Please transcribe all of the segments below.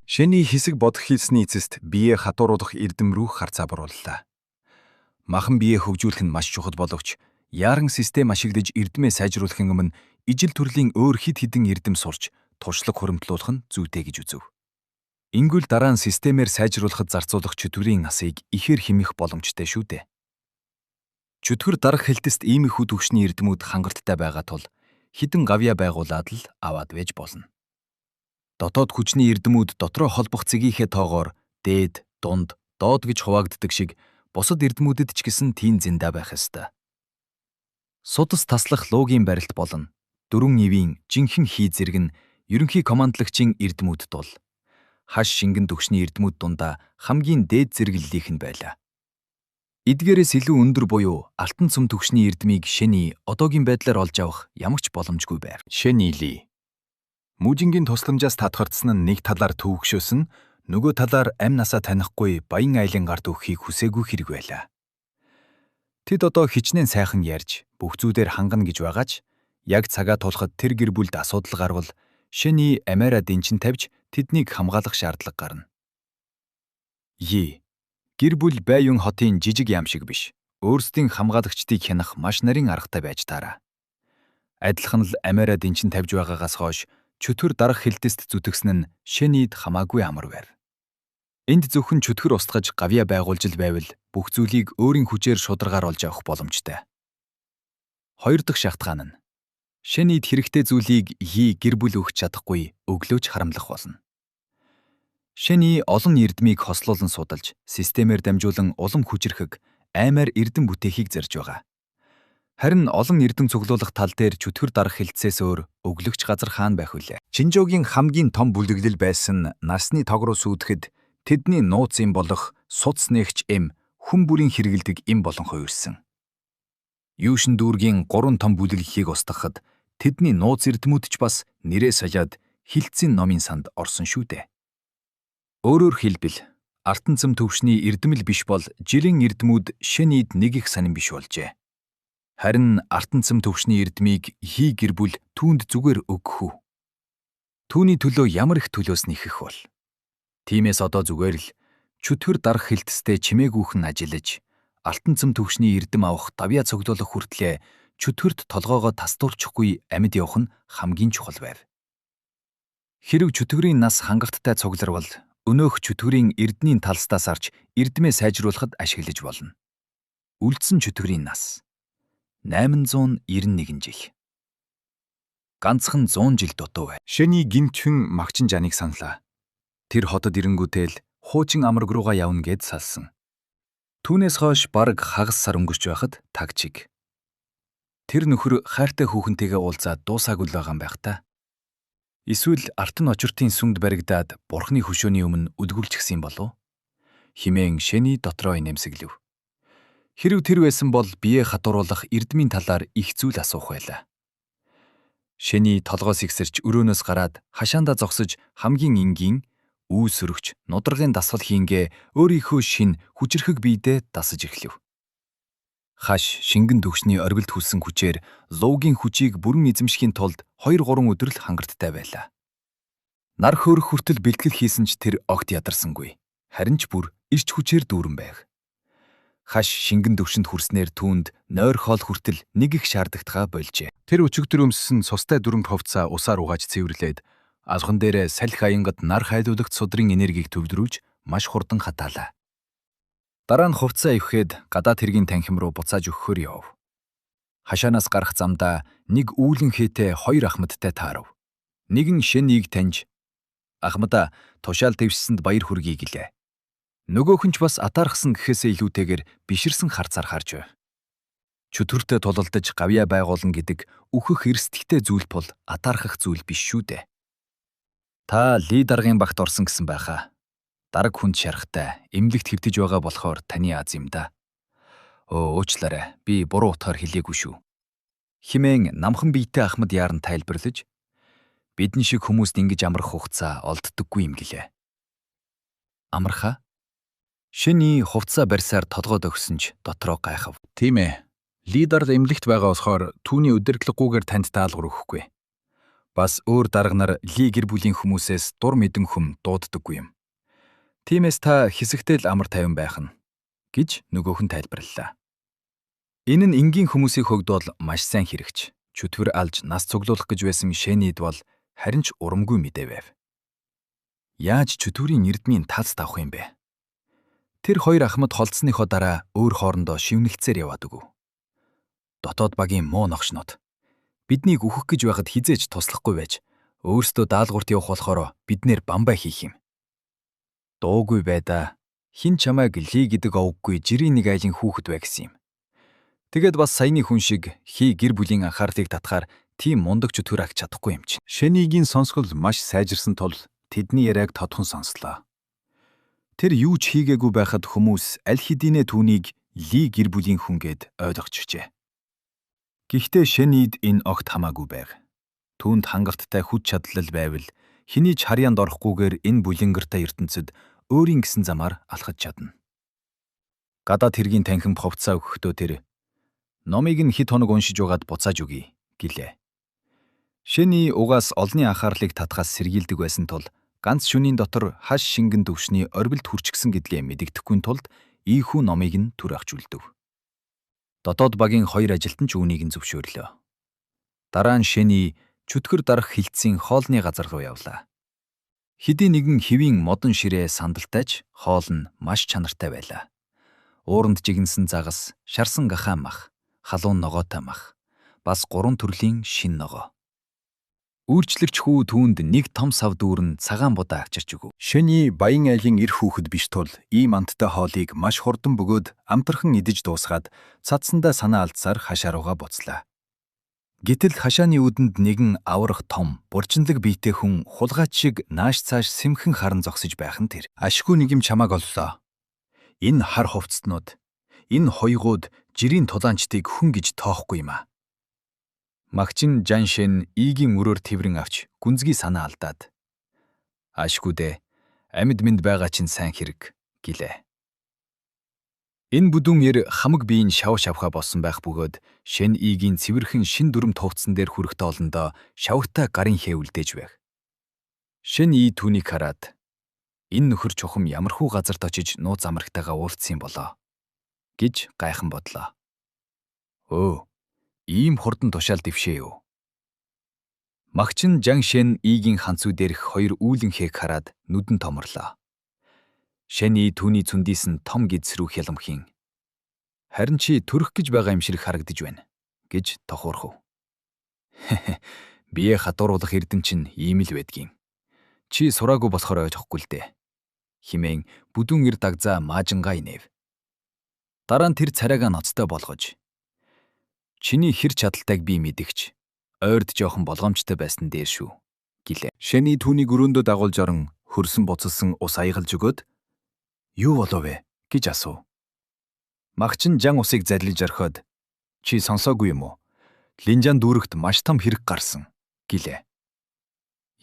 Шэний хэсэг бодох хэлсний эцэст биеэ хатууруулах эрдэм рүү харцаа бурууллаа. Махан биеэ хөгжүүлэх нь маш чухал боловч яаран систем ашиглаж эрдэмээ сайжруулахын өмнө ижил төрлийн өөр хэд хэдэн эрдэм сурч туршлага хуримтлуулах нь зүйтэй гэж үзв. Ингүүл дараа нь системээр сайжруулахад зарцуулах чөтгөрийн насыг ихээр хэмэх боломжтой шүү дээ. Чөтгөр дарах хэлтэст иймэрхүү төвшний эрдэмүүд хангалттай байгаа тул хідэн гавьяа байгуулад л аваад байж болно. Дотоод хүчний эрдэмүүд дотроо холбох цэгийнхээ тоогоор дээд, дунд, доод гэж хуваагддаг шиг бусад эрдэмүүдэд ч гэсэн тийм зэндаа байх ёстой. Судас таслах луугийн барилт болно. Дөрвөн ивийн жинхэнэ хий зэрэг нь ерөнхий командлагчийн эрдэмүүд тул хаш шингэн төгшний эрдэмүүд дундаа хамгийн дээд зэрэглэлийнх нь байлаа. Эдгээрээс илүү өндөр буюу алтан цөм төгшний эрдмийг Шэний одоогийн байдлаар олж авах ямар ч боломжгүй байв. Шэний Ли Мужингийн тусламжаас татгардсан нь нэг талаар төвөгшөөсөн, нөгөө талаар амь насаа танихгүй баян айлын гарт өгөхийг хүсээгүй хэрэг байлаа. Тэд одоо хичнээн сайхан ярьж, бүх зүйлээр хангана гэж байгаач, яг цагаа тулахад тэр гэр бүлд асуудал гарвал Шэний амиараа дэнчин тавьж тэднийг хамгаалах шаардлага гарна. Гэр бүл Байюн хотын жижиг яам шиг биш. Өөрсдийн хамгаалагчдыг хянах маш нарийн аргатай байж таараа. Адилхан л амиараа дэнчин тавьж байгаагаас хойш чөтгөр дарах хэлтэст зүтгэсэн нь Шэнийд хамаагүй амар байв. Энд зөвхөн чөтгөр устгаж гавьяа байгуулж л байвал бүх зүйлийг өөрийн хүчээр шударгаар олж авах боломжтой. Хоёр дахь шалтгаан нь Шэнийд хэрэгтэй зүйлийг гэр бүл өгч чадахгүй өглөөж харамлах болно. Шэний олон эрдмийг хослуулан судалж, системээр дамжуулан улам хүчрхэг, аймаар эрдэм бүтээхийг зарж байгаа. Харин олон эрдэм цуглуулах тал дээр чөтгөр дарах хэлтсээс өөр өглөгч газар хаан байх үлээ. Чинжоогийн хамгийн том бүлэглэл байсан насны тог руу сүйдэхэд тэдний нууц юм болох суц нээгч эм хүн бүрийн хэрэгэлдэг эм болонхоо ирсэн. Юушин дүүргийн 3 том бүлэглэлийг устгахад тэдний нууц эрдэмүүд ч бас нэрээ саяад хилцэн номын санд орсон шүү дээ. Өөрөөр хэлбэл алтан цэм төвшний эрдэмэл биш бол жирийн эрдэмүүд Шэнийд нэг их санин биш болжээ. Харин алтан цэм төвшний эрдмийг гэр бүл түүнд зүгээр өгөх үү? Түүний төлөө ямар их төлөөс нэхэх бол? Тиймээс одоо зүгээр л чөтгөр дарах хэлтстэй чимээгүйхэн ажиллаж алтан цэм төвшний эрдэм авах давьяа цуглуулах хүртлээр чөтгөрт толгоогоо тастуурчихгүй амьд явах нь хамгийн чухал байв. Хэрв чөтгөрийн нас хангалттай цугларвал өнөөх чөтгөрийн эрдний талстаас арч эрдмээ сайжруулахад ашиглаж болно. Үлдсэн чөтгөрийн нас 891 жил. Ганцхан 100 жил дутуу бай. Шэний гинтхэн магчин жаныг саналаа. Тэр хотод ирэнгүүтэл хуучин амраг руугаа явна гэд салсан. Түүнээс хойш бараг хагас сар өнгөрч байхад тагчиг. Тэр нөхөр хайртай хүүхэнтэйгээ уулзаад дуусаагүй л байгаа юм байх та. Эсвэл артан очиртын сүмд баригдаад бурхны хөшөөний өмнө үдгүүлчихсэн болов? Химэн Шэний дотроо нэмсэглэв. Хэрв тэр байсан бол бие хатууруулах эрдмийн талаар их зүйл асуух байлаа. Шэний толгоос ихсэрч өрөөнөөс гараад хашаандаа зогсож хамгийн энгийн үүс сөрөгч нударгын дасгал хийнгээ өөрийнхөө шин хүчрхэг биедээ дасаж эхлэв. Хаш шингэн төгшний оргилд хүссэн хүчээр луугийн хүчийг бүрэн эзэмшихийн тулд 2-3 өдөр л хангалттай байлаа. Нар хөөрөх хүртэл бэлтгэл хийсэн ч тэр огт ядарсангүй. Харин ч бүр ирч хүчээр дүүрэн байв. Хаш шингэн төвшөнд хүрснээр түүнд нойр хоол хүртэл нэг их шаардлагатгаа больжээ. Тэр өчигдөр өмссөн цустай дүрмд хувцаа усаар угааж цэвэрлээд алхан дээрээ салхи аянгад нар хайлуулагч судрын энергийг төвлөрүүлж маш хурдан хатаалаа. Дараа нь хувцаа ивхэд гадаад хэргийн танхим руу буцааж өгөхөөр яв. Хашаанаас гарах замдаа нэг үүлэн хээтэй 2 ахмадтай таарав. Нэг нь Шэнийг таньж ахмадаа тушаал дэвшсэнд баяр хүргэе гэлээ. Нөгөөх нь ч бас атаархсан гэхээсээ илүүтэйгээр биширсэн харцаар харж байв. Чөтгөртэй тулалдаж гавьяа байгуулна гэдэг үхэх эрсдэлтэй зүйл бол атаархах зүйл биш шүү дээ. Та Ли даргын багт орсон гэсэн байхаа. Дараг хүнд шарахтай, эмнэлэгт хэвтэж байгаа болохоор таны аз юм да. Уучлаарай, би буруу утгаар хэлээгүй шүү. Химэн намхан биетэй ахмад яаран тайлбарлаж, бидэн шиг хүмүүст ингэж амрах хугацаа олддоггүй юм гэлээ. Амархаа? Шэний хувцаа барьсаар толгойд өгсөн ч дотроо гайхав. Тийм ээ. Лидерд эмнэлэгт байгаа болохоор түүний удирдлаггүйгээр танд даалгавар өгөхгүй. Бас өөр дарга нар Ли гэр бүлийн хүмүүсээс дур мэдэн хүм дууддаггүй юм. Тиймээс та хэсэгтэл амар тайван байх нь гэж нөгөөх нь тайлбарллаа. Энэ нь энгийн хүмүүсийн хувьд бол маш сайн хэрэгч. Чөтгөр алж нас цуглуулах гэж байсан Шэнийд бол харин ч урамгүй мэдээ байв. Яаж чөтгөрийн эрдмийн талц тавах юм бэ? Тэр хоёр ахмад холдсныхоо дараа өөр хоорондоо шивнэлцээр яваад өгөв. Дотоод багийн муу ногшнууд биднийг үхэх гэж байхад хизээж туслахгүй байж өөрсдөө даалгаварт явах болохоор биднэр бамбай хийх юм. Дуугүй байдаа. Хин чамайг Ли гэдэг овггүй жирийн нэг айлын хүүхэд бай гэсэн юм. Тэгэд бас саяны хүн шиг Хи гэр бүлийн анхаарлыг татахаар тийм мундаг чөтгөр агч чадахгүй юм чинь. Шэнигийн сонсгол маш сайжирсан тул тэдний яриаг тодхон сонслоо. Тэр юу ч хийгээгүй байхад хүмүүс аль хэдийнэ түүнийг Ли гэр бүлийн хүн гэд ойлгочихжээ. Гэхдээ Шэнийд энэ огт хамаагүй байв. Түүнд хангалттай хүч чадлал байвал хэний ч харьяанд орохгүйгээр энэ бүлэнгэртэй ертөнцид өөрийн гэсэн замаар алхаж чадна. Гадаад хэргийн танхим хувцаа өгөхдөө тэр номыг нь хэд хоног уншиж угаад буцааж өгье гэлээ. Шэний угаас олонний анхаарлыг татхаас сэргийлдэг байсан тул ганц шөнийн дотор хаш шингэн төвшний орбилд хүрчихсэн гэдгээ мэдэгдэхгүй тулд ийхүү номыг нь түр ахжүүлдэв. Дотоод багийн хоёр ажилтан ч үүнийг нь зөвшөөрлөө. Дараа нь Шэний чөтгөр дарах хилцийн хоолны газар руу явлаа. Хэдий нэгэн хэвийн модон ширээ сандалтайч хоол нь маш чанартай байлаа. Ууранд жигнэсэн загас, шарсан гахаан мах, халуун ногоотой мах, бас 3 төрлийн шин ногоо. Үйлчлэгч хүү түүнд нэг том сав дүүрэн цагаан будаа авчирч өгөв. Шэний баян айлын эр хүүхэд биш тул ийм амттай хоолыг маш хурдан бөгөөд амтархан идэж дуусгаад цадсандаа санаа алдсаар хашаа руугаа буцлаа. Гэтэл хашааны үүдэнд нэгэн аврах том, буржинлаг биетэй хүн хулгайч шиг нааш цааш сэмхэн харан зогсож байх нь тэр. Ашгүй нэг юм чамааг оллоо. Энэ хар хувцснууд, энэ хойгууд жирийн тулаанчдыг хүн гэж тоохгүй юм аа. Магчин Жаншэн ийгийн өрөөр тэврэн авч гүнзгий санаа алдаад ашгүй дээ, амьд мэнд байгаа чинь сайн хэрэг гэлээ. Энэ бүдүүн ер хамаг биеийн шавж авхаа болсон байх бөгөөд Шэн ийгийн цэвэрхэн шин дүрм туугцсан дээр хүрэхтэй олондоо шавхтай гарын хээ үлдээж байв. Шэн ий түүнийг хараад энэ нөхөр чухам ямархуу газарт очиж нууц амрагтайгаа уулзсан болоо гэж гайхан бодлоо. Өө, ийм хурдан тушаал дэвшээ юу? Магчин Жаншэн ийгийн ханцүү дээрх хоёр үүлэн хээг хараад нүдэн томорлоо. Шэний түүний цүндийс нь том гидсрүү хяламхийн. Харин чи төрөх гэж байгаа юм шиг харагдаж байна гэж тохуурхав. Бие хадууруулах эрдэм чинь ийм л байдгийн. Чи сураагүй болохоор ойлгохгүй л дээ. Химэн бүдүүн эр дагзаа маажингаа инэв. Дараа нь тэр царайгаа ноцтой болгож. Чиний хэр чадалтайг би мэдэгч. Ойрд жоохон болгоомжтой байсан дээр шүү гэлээ. Шэний түүнийг өрөөндөө дагуулж орон хөрсөн буцалсан ус аягалж өгөөд юу болов вэ гэж асуув. Магчин Жан усыг залилж орхиод чи сонсоогүй юм уу? Линжан дүүрэгт маш том хэрэг гарсан гэлээ.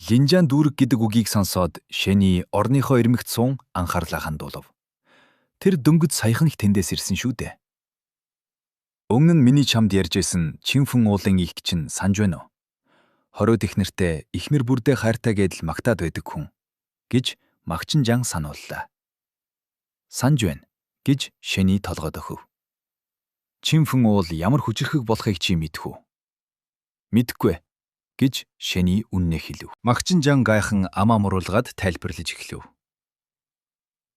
Линжан дүүрэг гэдэг үгийг сонсоод Шэний орныхоо ирмэгт суун анхаарлаа хандуулав. Тэр дөнгөж саяхан их тэндээс ирсэн шүү дээ. Өмнө нь миний чамд ярьжсэн Чинфэн уулын их чинь санаж байна уу? Хориод их нэртэй ихмэр бүрдээ хайртай гэдэл магтаад байдаг хүн гэж Магчин Жан санууллаа. Санаж байна гэж Шэний толгойд өгөв. Чинфэн уул ямар хүчрхэг болохыг чи мэдэх үү? Мэдхгүй гэж Шэний үннээ хэлв. Магчин Жан гайхан амаа муруулгаад тайлбарлаж эхлэв.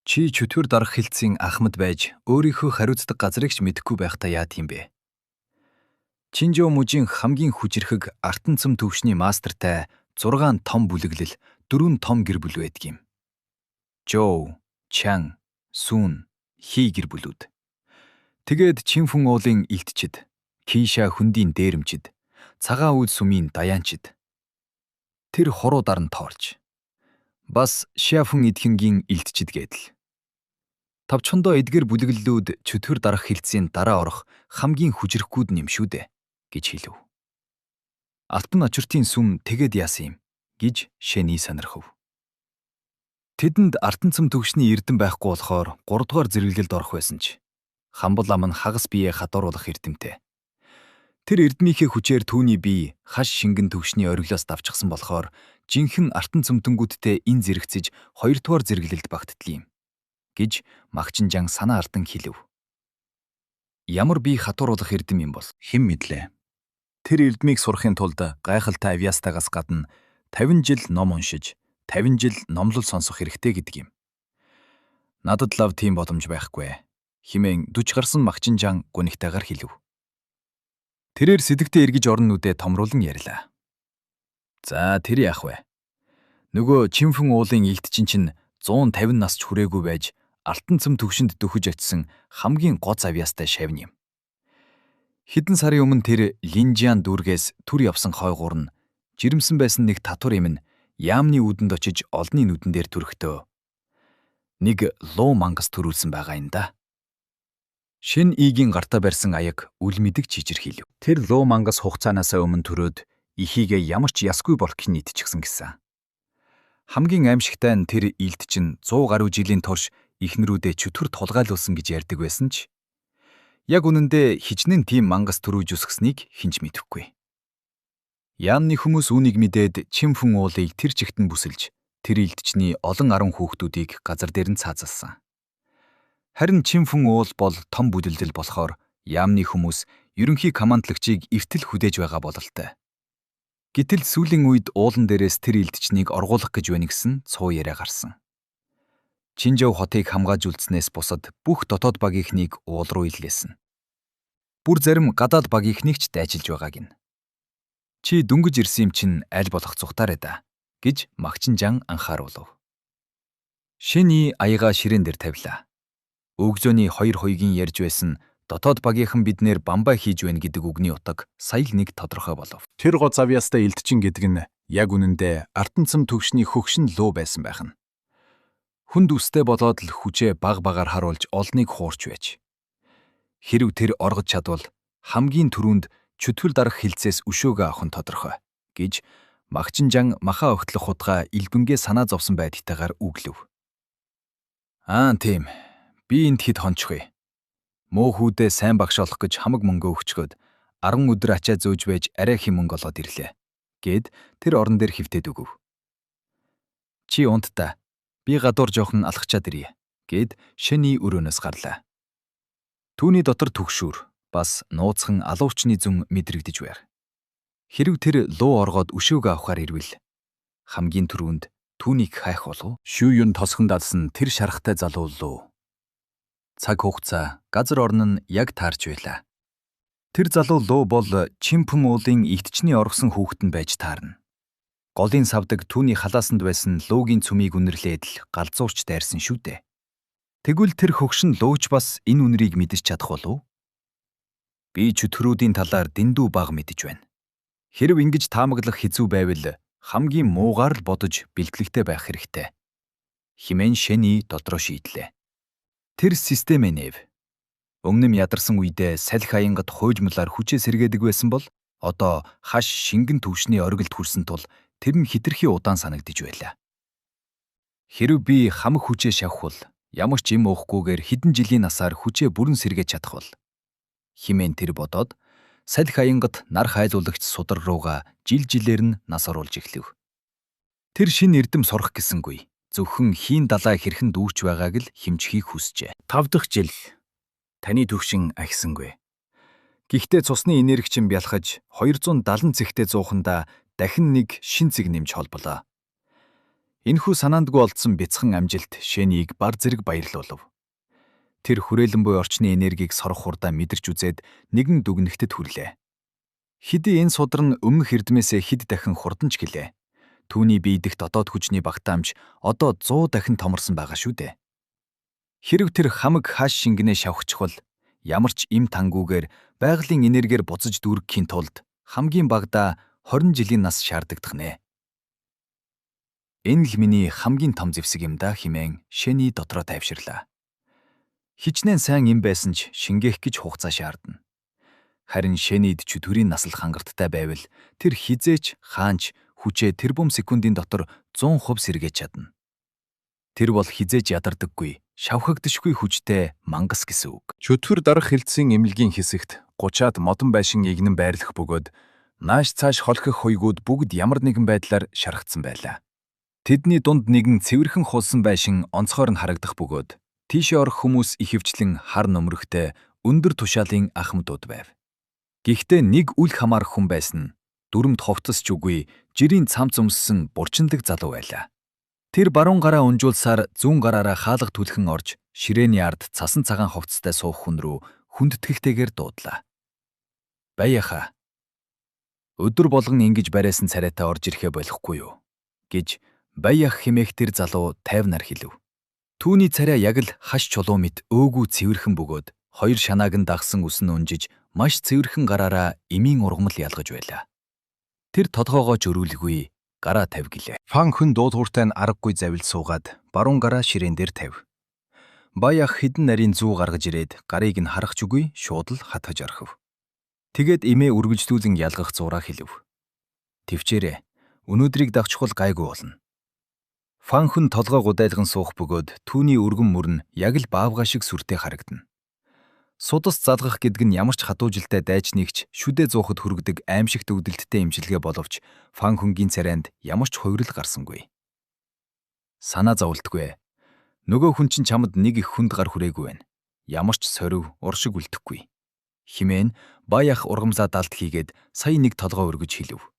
Чи чөтгөр дарах хилцийн ахмад байж өөрийнхөө хариуцдаг газрыг ч мэдэхгүй байхдаа яа тийм бэ? Чинжоо мужийн хамгийн хүчрхэг артан цэм төвшний мастертай 6 том бүлэглэл 4 том гэр бүл байдгийм. Жоо, Чан, Сун, Хи гэр бүлүүд. Тэгээд Чинфэн уулын илтчид, Киша хөндийн дээрэмчид, цагаан үл сүмийн даяанчид. Тэр хуруу даран тоорч. Бас Шяфэн эдхэнгийн илтчид гэдэл. Тавчхондоо эдгэр бүлэглэлүүд чөтгөр дарах хилцийн дараа орох хамгийн хүчрэхгүйд юм шүү дээ гэж хэлв. Алтан очиртын сүм тэгэд яасан юм гэж Шэний сонирхов. Тэдэнд артан цэм төвшний эрдэм байхгүй болохоор 3 дугаар зэрэглэлд орох байсан ч хамбал ам нь хагас бие хадууруулах эрдэмтэй. Тэр эрдмийнхээ хүчээр түүний бие хаш шингэн төвшний ориглоос давчгсан болохоор жинхэнэ артан цөмтөнгүүдтэй ин зэрэгцэж хоёрдугаар зэрэглэлд багтдгийг юм гэж Магчинжан санаа ардан хэлв. Ямар бие хатууруулах эрдэм юм бол хэн мэдлээ. Тэр эрдмийг сурахын тулд гайхалтай авьяастайгаас гадна 50 жил ном уншиж, 50 жил номлол сонсох хэрэгтэй гэдэг юм. Надад лав тийм боломж байхгүй хэмээн 40 гарсан Магчинжан гунигтайгаар хэлв. Тэрээр сэдэгтээ эргэж орон нүдээ томруулан ярьлаа. За тэр яах вэ? Нөгөө Чинфэн уулын элдчин чинь 150 нас ч хүрээгүй байж алтан цэм төвшөнд дөхөж очисон хамгийн гоц авьяастай шавн юм. Хэдэн сарын өмнө тэр Линжиан дүүргээс түр явсан хойгуур нь жирэмсэн байсан нэг татвар юм нь яамны үүдэнд очиж олны нүдэн дээр түрхтөө. Нэг луу мангас төрүүлсэн байгаа юм да. Шин игийн гартаа барьсан аяг үл мэдэг чижирхийлв. Тэр луу мангас хугацаанаас өмнө төрөөд ихийгээ ямар ч ясгүй болох нийтчихсэн гэсэн. Хамгийн аимшигтай нь тэр илд чинь 100 гаруй жилийн турш ихнэрүүдээ чөтгөр тулгайлуулсан гэж ярьдаг байсан ч яг үнэндээ хичнээн тийм мангас төрүүж өсгснийг хинч мэдэхгүй. Яамны хүмүүс үүнийг мэдээд Чинфэн уулыг тэр чигтэн бүсэлж тэр илдчний олон 10 хүүхдүүдийг газар дээр нь цаазалсан. Харин Чинфэн уул бол том бүдэлдэл болохоор яамны хүмүүс ерөнхий командлагчийг эртэл хүлээж байгаа бололтой. Гэтэл сүүлийн үед уулан дээрээс тэр илдчнийг оргуулах гэж байна гэсэн цуу яриа гарсан. Чинжоу хотыг хамгааж үлдснээс бусад бүх дотоод багийнхнийг уул руу илгээсэн. Бүр зарим гадаад багийнхнийг ч дайчилж байгааг нь. Чи дүнгэж ирсэн юм чинь аль болох цухтаарай да гэж Магчинжан анхааруулв. Шиний аяга ширээн дээр тавилаа. Өгзөөний 2 хоёгийн ярьж байсан дотоод багийнхан биднэр бамбай хийж байна гэдэг үгний утга сая л нэг тодорхой болов. Тэр гоц авьяастай элдчин гэдэг нь яг үнэндээ артан цэм төвшний хөгшин луу байсан байх нь. Хүнд үстэй болоод л хүчээ баг багаар харуулж олныг хуурч байж. Хэрв тэр оргож чадвал хамгийн түрүүнд чөтгөл дарах хилцээс өшөөгөө авах нь тодорхой гэж Магчинжан махаа огтлох хутгаа илбэнгээ санаа зовсон байдагтайгаар үглэв. Тийм. Би энд хэд хончихъя. Муу хүүдээ сайн багш олох гэж хамаг мөнгө өгчгөөд 10 өдөр ачаа зөөж байж арай их мөнгө олоод ирлээ. Гэд тэр орон дээр хөвтөд өгөв. Чи унтдаа. Би гадуур жоохон алхачаад ирье. Гэд Шэний өрөөнөөс гарлаа. Түүний дотор түгшүүр бас нууцхан алуучны зүн мэдрэгдэж байр. Хэрв тэр луу оргоод өшөөгөө авахар ирвэл хамгийн түрүүнд түүнийг хайх болов. Шүүн тосгонд алсан тэр шарахтай залуу луу. Цаг хугацаа, газар орн нь яг таарч байлаа. Тэр залуу луу бол Чинфэн уулын эгтчний оргсон хүүхэд нь байж таарна. Голын савдаг түүний халаасанд байсан луугийн цөмийг үнэрлээд л галзуурч дайрсан шүү дээ. Тэгвэл тэр хөгшин лууч бас энэ үнэрийг мэдэж чадах болов? Би чөтгөрүүдийн талаар дэндүү бага мэдэж байна. Хэрв ингэж таамаглах хэцүү байвал хамгийн муугаар л бодож бэлтгэлтэй байх хэрэгтэй. Химэн Шэний дотроо шийдлээ. Тэр системээ нэв. Өмнөм ядарсан үедээ салхи аянгад хуйжмлаар хүчээ сэргээдэг байсан бол одоо хаш шингэн төвшний оргилд хүрсэн тул тэр нь хитрхи удаан санагдаж байлаа. Хэрв би хамаг хүчээ шавхвал ямар ч юм уухгүйгээр хэдэн жилийн насаар хүчээ бүрэн сэргээж чадах бол химэн тэр бодоод салхи аянгад нар хайлуулагч судар руугаа жил жилээр нь нас оруулж эхлэв. Тэр шинэ эрдэм сурах гэсэнгүй. Зөвхөн хийн далай хэрхэн дүүрч байгааг л хэмжихийг хүсжээ. 5 дахь жил таны төвшин ахисангүй. Гэхдээ цусны энергичин бялхаж 270 цэгтээ зуухандаа дахин нэг шин цэг нэмж холболоо. Энэхүү санаандгүй олдсон бяцхан амжилт Шэнийг бар зэрэг баярлуулв. Тэр хүрээлэн буй орчны энергийг сорох хурдаа мэдэрч үзээд нэгэн дүгнэхтэд хүрлээ. Хэдий энэ судар нь өмнөх эрдмээсээ хэд дахин хурданч гэлээ. Түүний бие дэх дотоод хүчний багтаамж одоо 100 дахин томорсон байгаа шүү дээ. Хэрв тэр хамаг хааш шингэнээ шавхчихвал ямар ч им тангүйгээр байгалийн энергиэр буцаж дүүргэхийн тулд хамгийн багадаа 20 жилийн нас шаардагдах нэ. Энэ л миний хамгийн том зэвсэг юм да хэмээн Шэний дотроо тайвширлаа. Хичнээн сайн им байсан ч шингээх гэж хугацаа шаардна. Харин Шэнийд чөтгөрийн насал хангалттай байвал тэр хизээч хаанч хүчээ тэрбум секундын дотор 100% сэргээж чадна. Тэр бол хизээж ядардаггүй, шавхагдшгүй хүчтэй мангас гэсэн үг. Чөтгөр дарах хилцээний эмнэлгийн хэсэгт 30-аад модон байшин игнэн байрлах бөгөөд нааш цааш холхих хуйгууд бүгд ямар нэгэн байдлаар шархацсан байлаа. Тэдний дунд нэгэн цэвэрхэн хулсан байшин онцгойр нь харагдах бөгөөд тийшээ орох хүмүүс ихэвчлэн хар нөмрөгтэй өндөр тушаалын ахмадууд байв. Гэхдээ нэг үл хамаарах хүн байсан нь дүрмд ховцосч үгүй жирийн цамц өмссөн бурчиндаг залуу байлаа. Тэр баруун гараа унжуулсаар зүүн гараараа хаалга түлхэн орж ширээний ард цасан цагаан ховцтой суух хүн рүү хүндэтгэлтэйгээр дуудлаа. "Баяха. Өдөр болгон ингэж барайсан царайтай орж ирэхэ болохгүй юу?" гэж Баях хэмээх тэр залуу тайвнаар хэлв. Түүний царай яг л хаш чулуу мэт өөгүй цэвэрхэн бөгөөд хоёр шанааг нь дагсан үс нь унжиж маш цэвэрхэн гараараа эмийн ургамал ялгаж байлаа. Тэр толгоогоо жөрүүлгүй гараа тавь гэлээ. Фан хүн дуулууртай нь аргагүй завилж суугаад баруун гараа ширээн дээр тавь. Баях хідэн нарийн зүү гаргаж ирээд гарыг нь харах ч үгүй шууд л хатгаж орхив. Тэгээд эмээ үргэлжлүүлэн ялгах зураа хэлв. "Тэвчээрээ. Өнөөдрийг дагчхул гайгүй болно." Фан хүн толгой гудайлган суух бөгөөд түүний өргөн мөрн яг л баавгай шиг сүртэй харагдана. Судас залгах гэдэг нь ямар ч хатуужилтай дайчнийгч шүдэ зуухад хүргэдэг аимшигт өвдөлттэй имчилгээ боловч Фан хүнгийн царайнд ямар ч хувирал гарсангүй. "Санаа зовлтгүй. Нөгөө хүн чинь чамд нэг их хүнд гар хүрээгүй байна. Ямар ч сорив, уршиг үлдэхгүй." хэмээн Баях ургамлаа далд хийгээд сая нэг толгой өргөж хэлв.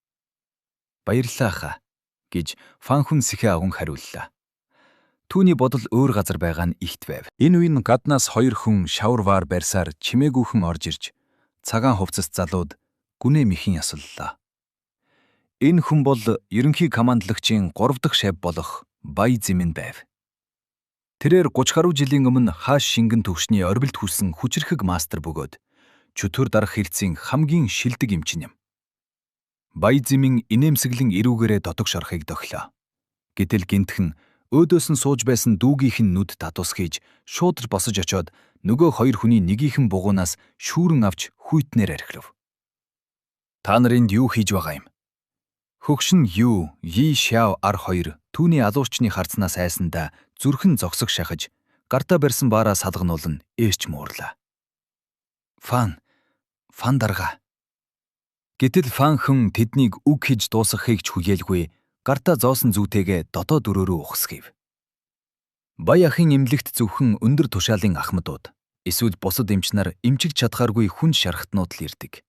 "Баярлалаа хаа" гэж Фан хүн сэхэ агун хариуллаа. Түүний бодол өөр газар байгаа нь ихт байв. Энэ үеийн гаднаас хоёр хүн шаварваар барьсаар чимээгүйхэн орж ирж цагаан хувцас залууд гүнээ мэхийн ясаллаа. Энэ хүн бол ерөнхий командлагчийн 3 дахь шав болох Бай Зимэн байв. Тэрээр 30 гаруй жилийн өмнө хааш шингэн төвшний орбилд хүссэн хүчрхэг мастер бөгөөд чөтгөр дарах хэрцийн хамгийн шилдэг эмчин юм. Бай Зимэн инээмсэглэн эрүүгээрээ дотог шорхыг дохлоо. Гэтэл гинтхэн өөдөөс нь сууж байсан дүүгийнх нь нүд татус хийж шууд босож очоод нөгөө хоёр хүний нэгийнхэн бугуунаас шүүрэн авч хүйтнээр архилв. "Та нар энд юу хийж байгаа юм?" Хөгшин Ю, Yi Xiao ар хоёр түүний алуурчны харцнаас айсандаа зүрхэн зогсог шахаж гартаа барьсан баараа салгануулан ээрч муурлаа. Фан дарга." Гэтэл Фан хүн тэднийг үг хийж дуусгахыг ч хүлээлгүй гартаа зоосон зүйтэйгээ дотоод өрөөрөө ухсгийв. Баяхын эмнэлэгт зөвхөн өндөр тушаалын ахмадууд эсвэл бусад эмч нар эмчилж чадхааргүй хүн шархтнууд л ирдэг.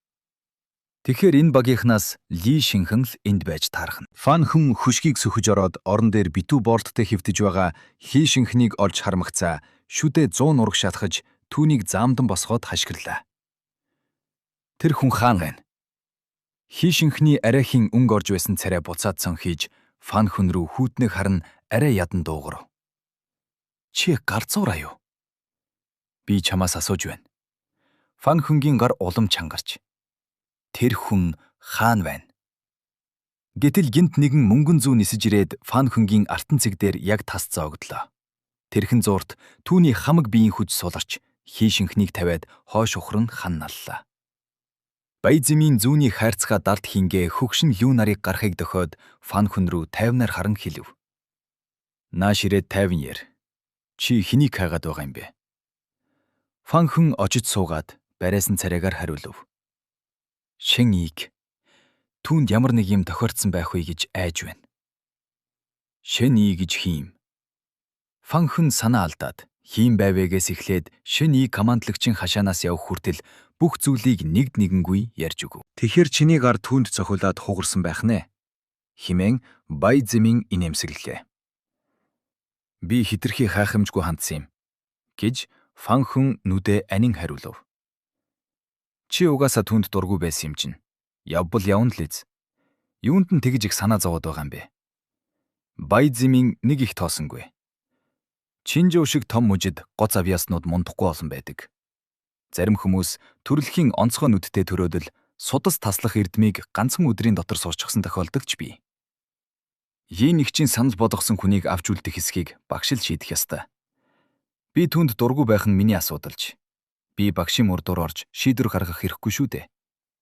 Тэгэхээр энэ багийнхнаас Ли Шинхэн л энд байж таарах нь. Фан хүн хөшгийг сөхөж ороод орон дээр битүү бордтой хэвтэж байгаа Ли Шинхнийг олж хармагцаа шүдэ 100 нураг шатхаж түүнийг заамдан босгоод хашгирлаа. Тэр хүн хаан байна. Ли Шинхний арайхийн өнгө орж байсан царай буцаад цонхиж Фан хүн рүү хүүтнэг харан арай ядан дуугар. "Чи гарцуураа юу?" "Би чамаас асууж байна." Фан хүнгийн гар улам чангарч. "Тэр хүн хаан байна." Гэтэл гинт нэгэн мөнгөн зүү нисэж ирээд Фан хүнгийн артан цэг дээр яг тас зоогдлоо. Тэрхэн зуурт түүний хамаг биеийн хүч суларч Ли Шинхнийг тавиад хойш ухран хан наллаа. Бай Зимийн зүүний хайрцгаа дард хингээ хөгшин Ю нарыг гарахыг дохиод Фан хүн рүү тайвнаар харан хэлв. "Нааш ирээд тайван яар. Чи хэнийг хайгаад байгаа юм бэ?" Фан хүн очиж суугаад барайсан царайгаар хариулв. "Шин ийг. Түүнд ямар нэг юм тохиордсон байх вэ гэж айж байна." "Шин ий гэж хийм." Фан хүн санаа алдаад хийм байвэгээс эхлээд шин ий командлагчийн хашаанаас явх хүртэл бүх зүйлийг нэгд нэгэнгүй ярьж өгөв. "Тэгэхэр чиний гар түүнд цохиулаад хугарсан байх нэ?" хэмээн Бай Зимэн инээмсэглэлээ. "Би хитрхи хайхамжгүй хандсан юм" гэж Фан хүн нүдэ анин хариулв. "Чи угаасаа түүнд дургүй байсан юм чинь. Явбал явна л эз. Юунд нь тэгж их санаа зовоод байгаа юм бэ?" Бай Зимэн нэг их тоосонгүй. Чинжүү шиг том мужид гоц авьяаснууд мундахгүй олон байдаг. Зарим хүмүүс төрөлхийн онцгой нүдтэй төрөөдөл судас таслах эрдмийг ганцхан өдрийн дотор суучсан тохиолдол ч бий. Yi нэгчийн санал болгосон хүнийг авч үлдэх хэсгийг багш л шийдэх ёстой. Би түүнд дургүй байх нь миний асуудалж. Би багшийн мөрдөр орж шийдвэр гаргах хэрэггүй шүү дээ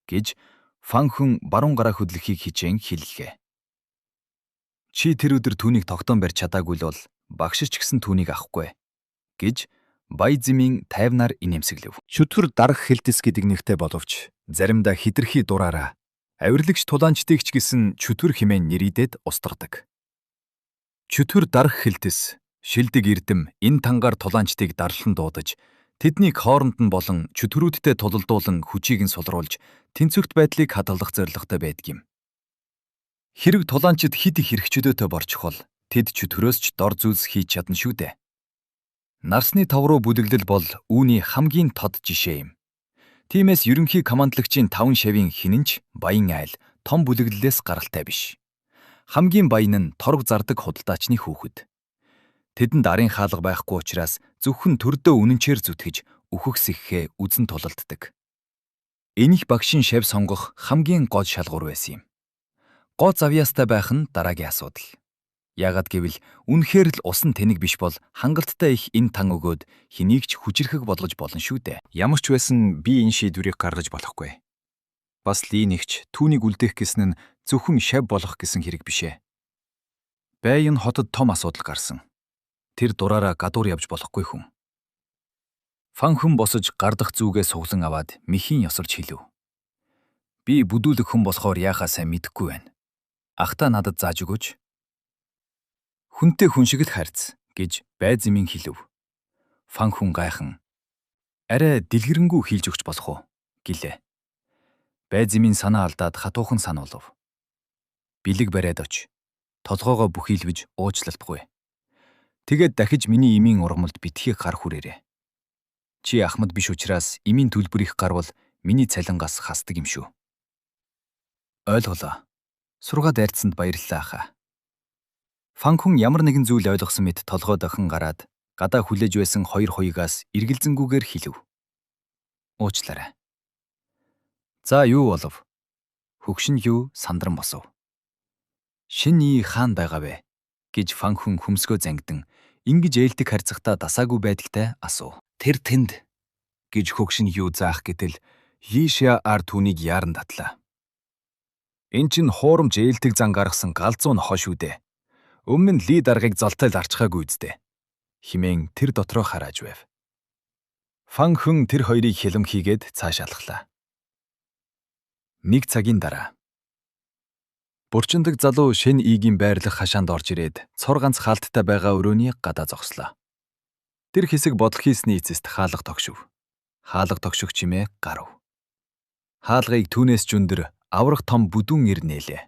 гэж Фан хүн баруун гараа хөдлөхийг хичээн хэллээ. "Чи тэр өдөр түүнийг тогтоон барьж чадаагүй л бол багш ч гэсэн түүнийг авахгүй" гэж Баязмын тайвнаар инээмсэглэв. Чөтгөр дарах хэлтэс гэдэг нэртэй боловч заримдаа хитрхи дураараа авирлагч тулаанчдыг ч гэсэн чөтгөр хэмээн нэрийдээд устгадаг. Чөтгөр дарах хэлтэс шилдэг эрдэм энэ тангаар тулаанчдыг дарлан дуудаж тэднийг хооронд нь болон чөтгөрүүдтэй тулалдуулан хүчийг нь сулруулж тэнцвэрт байдлыг хадгалах зорилготой байдгийм. Хэрэг тулаанчид хэд их хэрэгчдөөтэй борчхол тэд чөтгөрөөс ч дор зүйлс хийж чадна шүү дээ. Нарсны тав руу бүлэглэл бол үүний хамгийн тод жишээ юм. Тиймээс ерөнхий командлагчийн 5 шавийн хинэнч баян айл том бүлэглэлээс гаралтай биш. Хамгийн баян нь торг зардаг худалдаачны хүүхэд. Тэдэнд арын хаалга байхгүй учраас зөвхөн төрдөө үнэнчээр зүтгэж үхэгсэхээ үзэн тулалддаг. Энийх багшийн шав сонгох хамгийн гол шалгуур байсан юм. Гоо завьяастай байх нь дараагийн асуудал. Яагад гэвэл үнэхээр л усан тэнэг биш бол хангалттай их энэ тан өгөөд хэнийг ч хүчрэхэг болгож болно шүү дээ. Ямар ч байсан би энэ шийдвэрийг гаргаж болохгүй. Бас л нэгч түүнийг үлдээх гэсэн нь зөвхөн шав болох гэсэн хэрэг бишээ. Байн хотод том асуудал гарсан. Тэр дураараа гадуур явж болохгүй хүн. Фанхүн босож гардах зүгээ суглан аваад мэхийн ёсорч хэлв. Би бүдүүлэг хүн болохоор яахаа сайн мэдэхгүй байна. Ахта надад зааж өгөөч. Хүнтэй хүн шиг л харьц гэж Байзмын хэлв. Фанхүн гайхан арай дэлгэрэнгүй хийлж өгч болох уу гэлээ. Байзмын санаа алдаад хатуухан сануулв. Бэлэг бариад оч. Толгоогоо бүхийлвэж уучлалтгүй. Тэгээд дахиж миний эмийн ургамалд битгий гар хүрээрээ. Чи ахмад биш учраас эмийн төлбөр их гарвал миний цалингаас хасдаг юм шүү. Ойлголоо. Сургаад айрцсанд баярлалаа хаа. Фанхүн ямар нэгэн зүйл ойлгосон мэт толгой дахин гараад гадаа хүлээж байсан 2 хуйгаас эргэлзэнгүүгээр хэлв. Уучлаарай. За юу болов? Хөгшин юу сандран босов. Шин ий хаан байгаа вэ? Гэж Фанхүн хөмсгөө зангидан ингэж ээлдэг харьцахтаа дасаагүй байдагтай асуув. Тэр тэнд гэж хөгшин юу заах гэтэл Йишя ар түүнийг яаран татлаа. Эн чин хуурамч ээлдэг зан гаргасан галзуу нохоо шүү дээ. Өмнө нь Ли даргыг золтой л арчхаагүй үстэ. Химэн тэр дотроо харааж байв. Фанхүн тэр хоёрыг хилэм хийгээд цааш алхлаа. Нэг цагийн дараа Бурчиндаг залуу шин ийгийн байрлах хашаанд орж ирээд цор ганц хаалттай байгаа өрөөний гадаа зогслоо. Тэр хэсэг бодол хийсний эцэст хаалга тогшив. Хаалга тогших чимээ гарав. Хаалгыг түүнээс жүндэр аврах том бүдүүн ир нээлээ.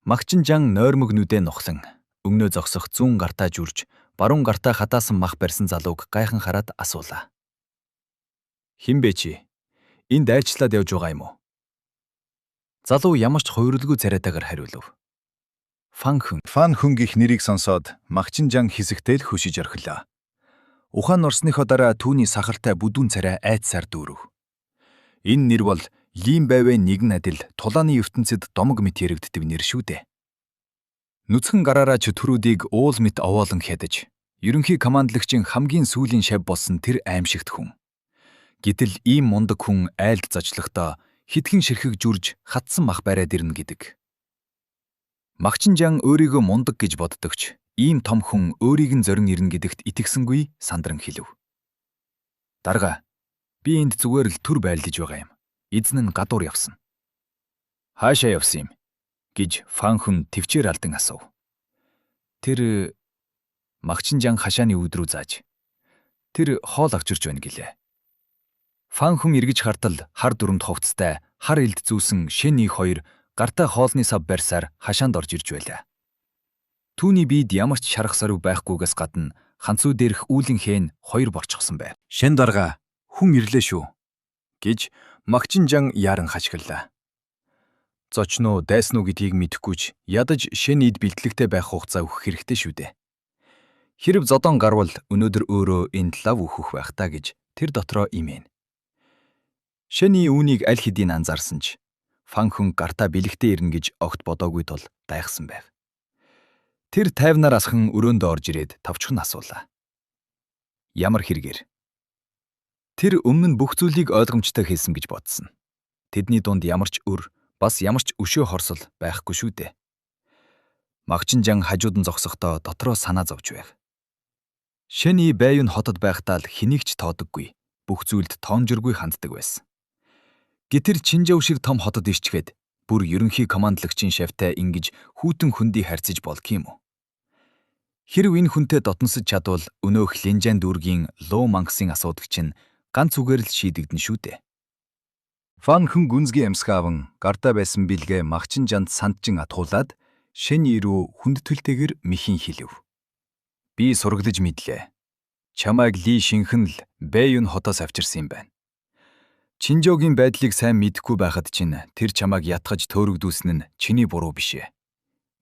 Магчинжан нойрмог нүдээ нухлан өмнөө зогсох зүүн гартаа жүрж баруун гартаа хатаасан мах барьсан залууг гайхан хараад асуулаа. Хэн бэ чи? Энд дайрчлаад явж байгаа юм уу? Залуу ямар ч хувирлгүй царайтаагаар хариулв. Фанхүн гих нэрийг сонсоод Магчинжан хэсэгтэй л хөшиж орхилоо. Ухаан орсныхоо дараа түүний сахалтай бүдүүн царай айдсаар дүүрв. Энэ нэр бол Лим байвын нэгэн адил тулааны ертөнцид домог мэт яригддаг нэр шүү дээ. Нүцгэн гараараа чөтгөрүүдийг уул мэт овоолон хядаж, ерөнхий командлагчийн хамгийн сүүлийн шав болсон тэр аимшигт хүн. Гэтэл ийм мундаг хүн айлд зочлохдоо хитгэн ширхэг жүрж хатсан мах бариад ирнэ гэдэг. Магчинжан өөрийгөө мундаг гэж боддогч ийм том хүн өөрийг нь зорин ирнэ гэдэгт итгэсэнгүй сандран хэлв. Дарга, би энд зүгээр л төр байлдаж байгаа юм. Эзэн нь гадуур явсан. Хаашаа явсан юм? Гэж Фанхүн төвчээр алдан асуув. Тэр Магчинжан хашааны үүд рүү зааж. Тэр хоол авчирч байна гэлээ. Фанхүн эргэж хартал хар дүрмд хувцастай хар элд зүүсэн шин ий 2 гартаа хоолны сав барьсаар хашаанд орж ирж байлаа. Түүний биед ямар ч шарах сарв байхгүйгээс гадна ханцуу дээрх үүлэн хэн 2 борчгосон байв. Шин дарга хүн ирлээ шүү гэж Магчинжан яран хашгирлаа. Зочноо дайсан уу гэдгийг мэдэхгүй ч ядаж шин ид бэлтгэлтэй байх хугацаа өгөх хэрэгтэй шүү дээ. Хэрв зодон гарвал өнөөдөр өөрөө энд лав өөхөх байх та гэж тэр дотроо имэн. Шэний үүнийг аль хэдийн анзаарсан ч Фанхүн гартаа бэлэгтэй ирнэ гэж огт бодоогүй тул дайхсан байв. Тэр тайвнаар асхан өрөөндөө орж ирээд тавчхан асуулаа. Ямар хэрэгээр? Тэр өмнө нь бүх зүйлийг ойлгомжтой хэлсэн гэж бодсон. Тэдний дунд ямар ч өр, бас ямар ч өшөө хорсол байхгүй шүү дээ. Магчинжан хажууд нь зогсохдоо дотроо санаа зовж байв. Шэний байв нь хотод байхдаа л хэнийг ч тоодоггүй. Бүх зүйлд тоомжиргүй ханддаг байсан. Гэтэл Чинжав шиг том хотод ирчгээд бүр ерөнхий командлагчийн шавьтай ингэж хүүтэн хөндий харьцаж болдг юм уу? Хэрв энэ хүнтэй дотносож чадвал өнөөх Линжан дүүргийн Луу мангасын асуудаг чинь ганц үгээр л шийдэгдэн шүү дээ. Фан Хүн гүнзгий амьсгааван гартаа байсан билгээ Магчин Жанд сандчин атгуулад Шэний рүү хүндэтгэлтэйгэр михийн хэлэв. Би сургалж мэдлээ. Чамайг Ли шинхэн л Бэйюн хотоос авчирсан юм байна. Чинжогийн байдлыг сайн мэдэхгүй байхад чинь тэр чамайг ятгаж төөрөгдүүлсэн нь чиний буруу биш ээ.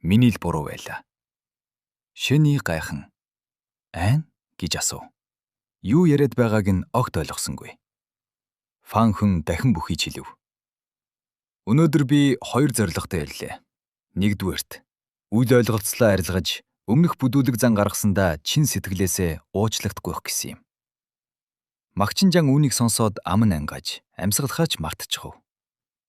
Миний л буруу байлаа. Шэний гайхан "Айн?" гэж асуув. Юу яриад байгааг нь огт ойлгосонгүй. Фан Хүн дахин бүхий хэлэв. Өнөөдөр би 2 зорилготой ирлээ. Нэгдүгээрт, үл ойлголцлоо арилгаж өмнөх бүдүүлэг зан гаргасандаа чин сэтгэлээсээ уучлагдахгүй гэсэн юм. Магчин Жан үүнийг сонсоод аман ангаж, амьсгалахаач мартчихв.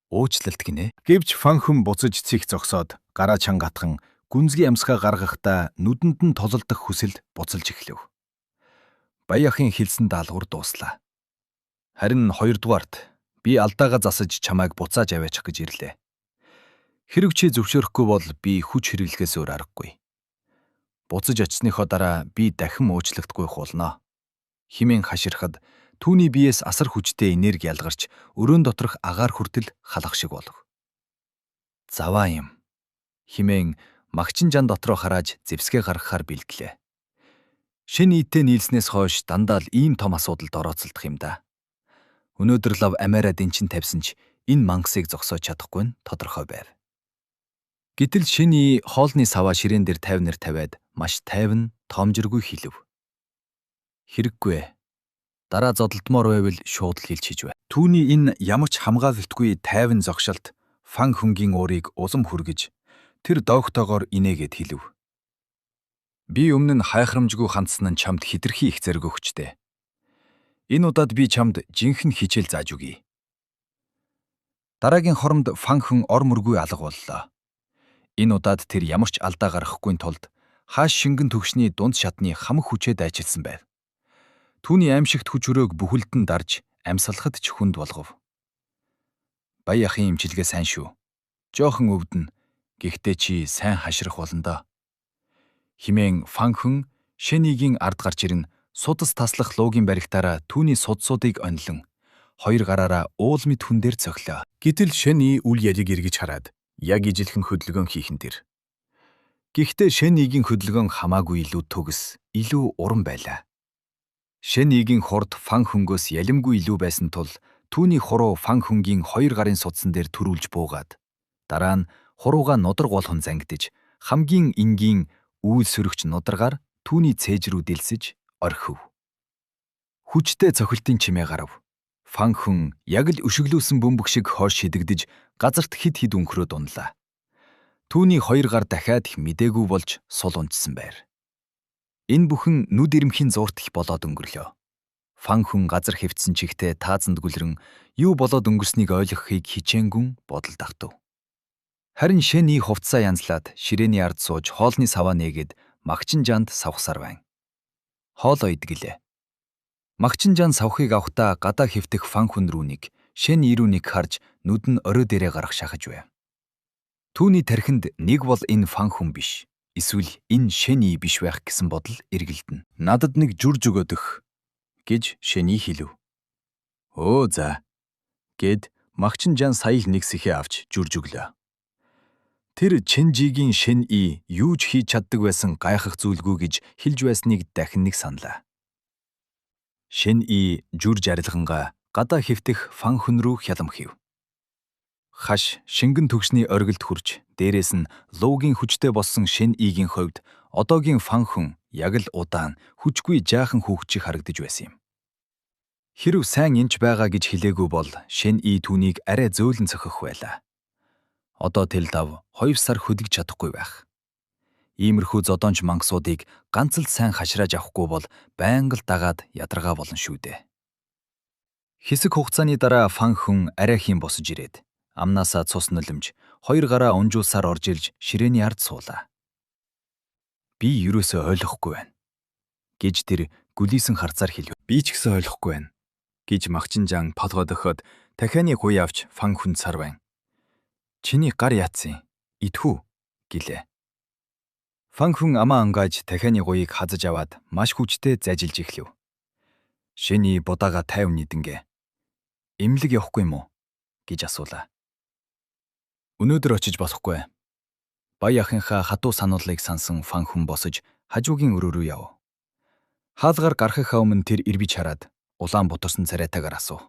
Уучлалт гинэ. Гэвч Фан Хүн буцаж цих зогсоод гараа чангатхан гүнзгий амьсгаа гаргахдаа нүдэнд нь тололдох хүсэл буцалж эхлэв. Баяахын хэлсэн даалгавар дууслаа. Харин 2-дугаарт би алдаагаа засаж чамайг буцааж аваачих гэж ирлээ. Хэрэг чи зөвшөөрөхгүй бол би хүч хэрэглэхээс өөр аргагүй. Буцаж очсныхоо дараа би дахин уучлагдахгүй хуулнаа. Химэн хаширхад түүний биеэс асар хүчтэй энерги ялгарч өрөөнд доторх агаар хүртэл халах шиг болов. Заваа юм. Химэн Магчин Жан дотроо харааж зэвсгээ гаргахаар бэлдлээ. Шинэ нийтээ нийлснээс хойш дандаа л ийм том асуудалд орооцолдох юм да. Өнөөдөр лав амаараа дэнчин тавьсан ч энэ мангасыг зогсоож чадахгүй нь тодорхой байв. Гэтэл Шиний хоолны саваа ширээн дээр тайвнаар тавиад маш тайван, тоомжиргүй хэлэв. Хэрэггүй. Дараа зодолдмоор байвал шууд л хэлж хийж бай. Түүний энэ ямар ч хамгаалалтгүй тайван зогшилт Фан Хүнгийн уурыг улам хүргэж тэр доогтойгоор инээгээд хэлэв. Би өмнө нь хайхрамжгүй хандсан нь чамд хэтэрхий их зэрэг өгчтэй. Энэ удаад би чамд жинхэнэ хичээл зааж өгье. Дараагийн хоромд Фан Хүн ор мөргүй алга боллоо. Энэ удаад тэр ямар ч алдаа гаргахгүй тулд хааш шингэн төгшний дунд шатны хамаг хүчээ дайчилсан байв. Түүний аимшигт хүч өрөөг бүхэлдэн дарж амьсгалахад ч хүнд болгов. Баяахын имчилгээ сайн шүү. Жохон өвдөн. Гэхдээ чи сайн хаширах болно доо. Химэн Фан Хүн Шэнигийн ард гарч ирэн судас таслах луугийн баригтаараа түүний судсуудыг онлон 2 гараараа уул мэд хүн дээр цохилоо. Гэтэл Шэний үл ялыг эргэж хараад яг ижилхэн хөдөлгөөн хийхэн тэр. Гэхдээ Шэнигийн хөдөлгөөн хамаагүй илүү төгс, илүү уран байлаа. Шэнигийн хурд Фан Хөнгөөс ялимгүй илүү байсан тул түүний хуруу Фан Хөнгийн 2 гарын судсан дээр төрүүлж буугаад дараа нь хурууга нудраг болгон зангидж хамгийн энгийн үйл сөрөгч нударгаар түүний цээж рүү дэлсэж орхив. Хүчтэй цохилтын чимээ гарав. Фан Хүн яг л өшөглөөсөн бөмбөг шиг хойш шидэгдэж газарт хид хид өнхрөөд унлаа. Түүний 2 гар дахиад их мдээгүй болж сул унжсан байр. Энэ бүхэн нүд ирэмхийн зуурт их болоод өнгөрлөө. Фан Хүн газар хэвтсэн чихтэй таазанд гүлрэн юу болоод өнгөрснийг ойлгохыг хичээнгүн бодол давтав. Харин Шэний хувцсаа янзлаад ширээний ард сууж хоолны саваа нээгээд Магчин Жанд савхсаар байна. Хоол ойдгэлээ. Магчин Жан савхыг авахдаа гадаа хэвтэх Фан Хүн рүү нэг, Шэний рүү нэг харж нүд нь орой дээрээ гарах шахаж байв. Түүний тархинд нэг бол энэ Фан Хүн биш, эсвэл энэ Шэний биш байх гэсэн бодол эргэлдэнэ. Надад нэг журж өгөөдөх гэж Шэний хэлв. Өө за гэд Магчин Жан сая л нэг сэхээ авч журж өглөө. Тэр Чинжигийн Шэний юу ч хийж чаддаг байсан гайхах зүйлгүй гэж хэлж байсныг дахин нэг саналаа. Шэний журж арилгангаа гадаа хэвтэх Фан Хүн рүү хялам хийв. Хаш шингэн төгсний оргилд хүрч дээрээс нь луугийн хүчтэй болсон Шэнигийн хувьд одоогийн Фан Хүн яг л удаан хүчгүй жаахан хүүхчиг харагдаж байсан юм. Хэрв сайн энч байгаа гэж хэлээгүй бол Шэний түүнийг арай зөөлөн цохих байлаа. Одоо тэл дав 2 сар хөдөлж чадахгүй байх. Иймэрхүү зодоонч мангасуудыг ганц л сайн хашрааж авахгүй бол байнга л дагаад ядаргаа болно шүү дээ. Хэсэг хугацааны дараа Фан Хүн арайхийн босож ирээд амнаасаа цус нулимж 2 гараа унжуулсаар орж ирж ширээний ард суулаа. Би юусоо ойлгохгүй байна. гэж тэр гүлийсэн харцаар хэлв. Би ч гэсэн ойлгохгүй байна гэж Махчинжаан толгойд өгөхөд дахианы гуй авч Фан Хүнд сарван. Чиний гар яатсан идхүү гэлээ. Фан Хүн амаа ангааж дахианы гуйг хазаж аваад маш хүчтэй зажилж эхлэв. Шэний будаага 50 нийдэнгээ. Имлэг явахгүй юм уу гэж асуулаа. Өнөөдөр очиж болохгүй. Баян ахынхаа хатуу сануулыг сансан Фан Хүн босож хажуугийн өрөө рүү яв. Хаалгаар гарахынхаа өмнө тэр ирбиж хараад улаан бутарсан царайтаагаар асуув.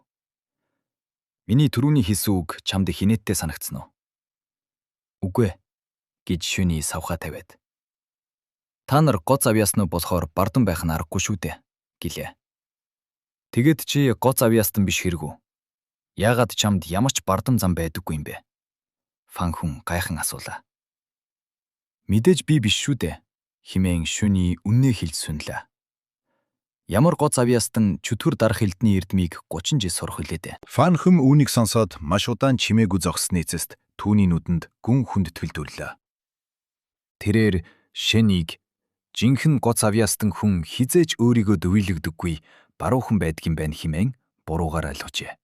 Миний түрүүний хэлсэн үг чамд хинээдтэй санагдсан уу? Үгүй гэж шүний савхаа тавиад. Та нар гоц авьяаснуу болохоор бардан байх нь аргагүй шүү дээ гэлээ. Тэгэд чи гоц авьяастан биш хэрэггүй. Яагаад чамд ямар ч бардам зам байдаггүй юм бэ? Фан Хүн гайхан асуулаа. Мэдээж би биш шүү дээ хэмээн шүний үннээ хэлж сүнлээ. Ямар гоц авьяастан чөтгөр дарах элдний эрдмийг 30 жил сурах үлээдэ. Фан Хүн үүнийг сонсоод маш удаан чимээгүй зогссны эцэст түүний нүдэнд гүн хүндэтгэл төрлөө. Тэрээр шэнийг жинхэнэ гоц авьяастан хүн хизээж өөрийгөө дөвийлэгдэггүй баруухан байдгийн байна хэмээн буруугаар ойлгожээ.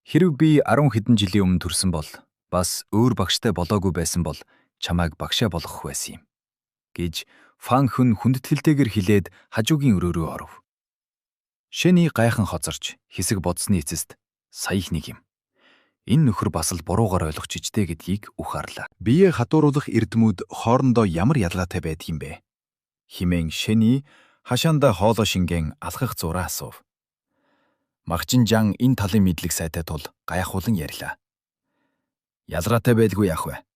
Хэрв би 10 хэдэн жилийн өмнө төрсөн бол бас өөр багштай болоогүй байсан бол чамайг багшаа болгох байсан юм гэж Фан Хүн хүндэтгэлтэйгээр хэлээд хажуугийн өрөө рүү оров. Шэний гайхан хоцорч хэсэг бодсны эцэст саях нэг юм. Энэ нөхөр бас л буруугаар ойлгож ичтэй гэдгийг ухаарлаа. Биеэ хатууруулах эрдэмүүд хоорондоо ямар ялгаатай байдаг юм бэ? Химэн шэний хашаандаа хоолой шингэн алхах зураа асуув. Махчинжаан энэ талын мэдлэг сайтай тул гайхуулан ярьлаа. Ялгаатай байлгүй яах вэ?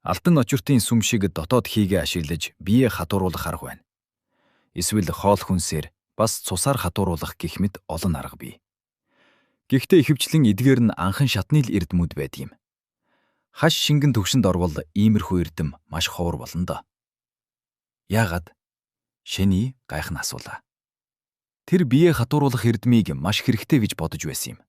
Алтан очиртын сүм шиг дотоод хийгээ ашиглаж биеэ хатууруулах арга байна. Эсвэл хоол хүнсээр бас цусаар хатууруулах гэх мэт олон арга бий. Гэхдээ ихэвчлэн эдгээр нь анхан шатны л эрдэмүүд байдаг юм. Хаш шингэн төвшөнд орвол иймэрхүү эрдэм маш ховор болно доо. Яагаад? Шэний гайхан асуулаа. Тэр биеэ хатууруулах эрдмийг маш хэрэгтэй гэж бодож байсан юм.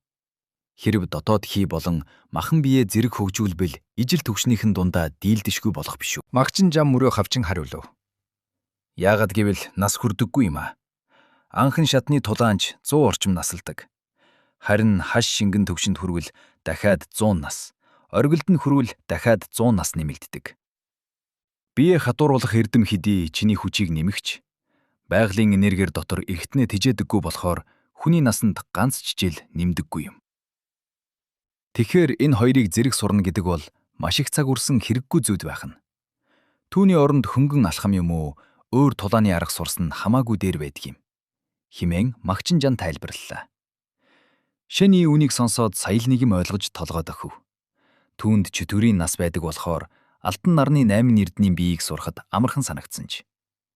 Хэрв дотоод хий болон махан биеэ зэрэг хөгжүүлбэл ижил төвшнийхэн дундаа дийлдэшгүй болох биш үү? Махчинжаан мөрөө хавчин хариулв. Яагаад гэвэл нас хүрдэггүй юм аа. Анхан шатны тулаанч 100 орчим насалдаг. Харин хаш шингэн төвшөнд хүрвэл дахиад 100 нас, оргилд нь хүрвэл дахиад 100 нас нэмэгддэг. Биеэ хатууруулах эрдэм хэдий чиний хүчийг нэмэгч, байгалийн энергиэр дотор эргэтнээ тижээдэггүй болохоор хүний насанд ганц ч жил нэмдэггүй юм. Тэгэхээр энэ хоёрыг зэрэг сурна гэдэг бол маш их цаг үрсэн хэрэггүй зүйл байх нь. Түүний оронд хөнгөн алхам юм уу, өөр тулааны арга сурсан нь хамаагүй дээр байдаг юм. Химэн Махчинжаан тайлбарллаа. Шэний үнийг сонсоод сая л нэг юм ойлгож толгойд өгөв. Түүнд чөтгөрийн нас байдаг болохоор алтан нарны 8 эрдний биеийг сурахад амархан санагдсан ч.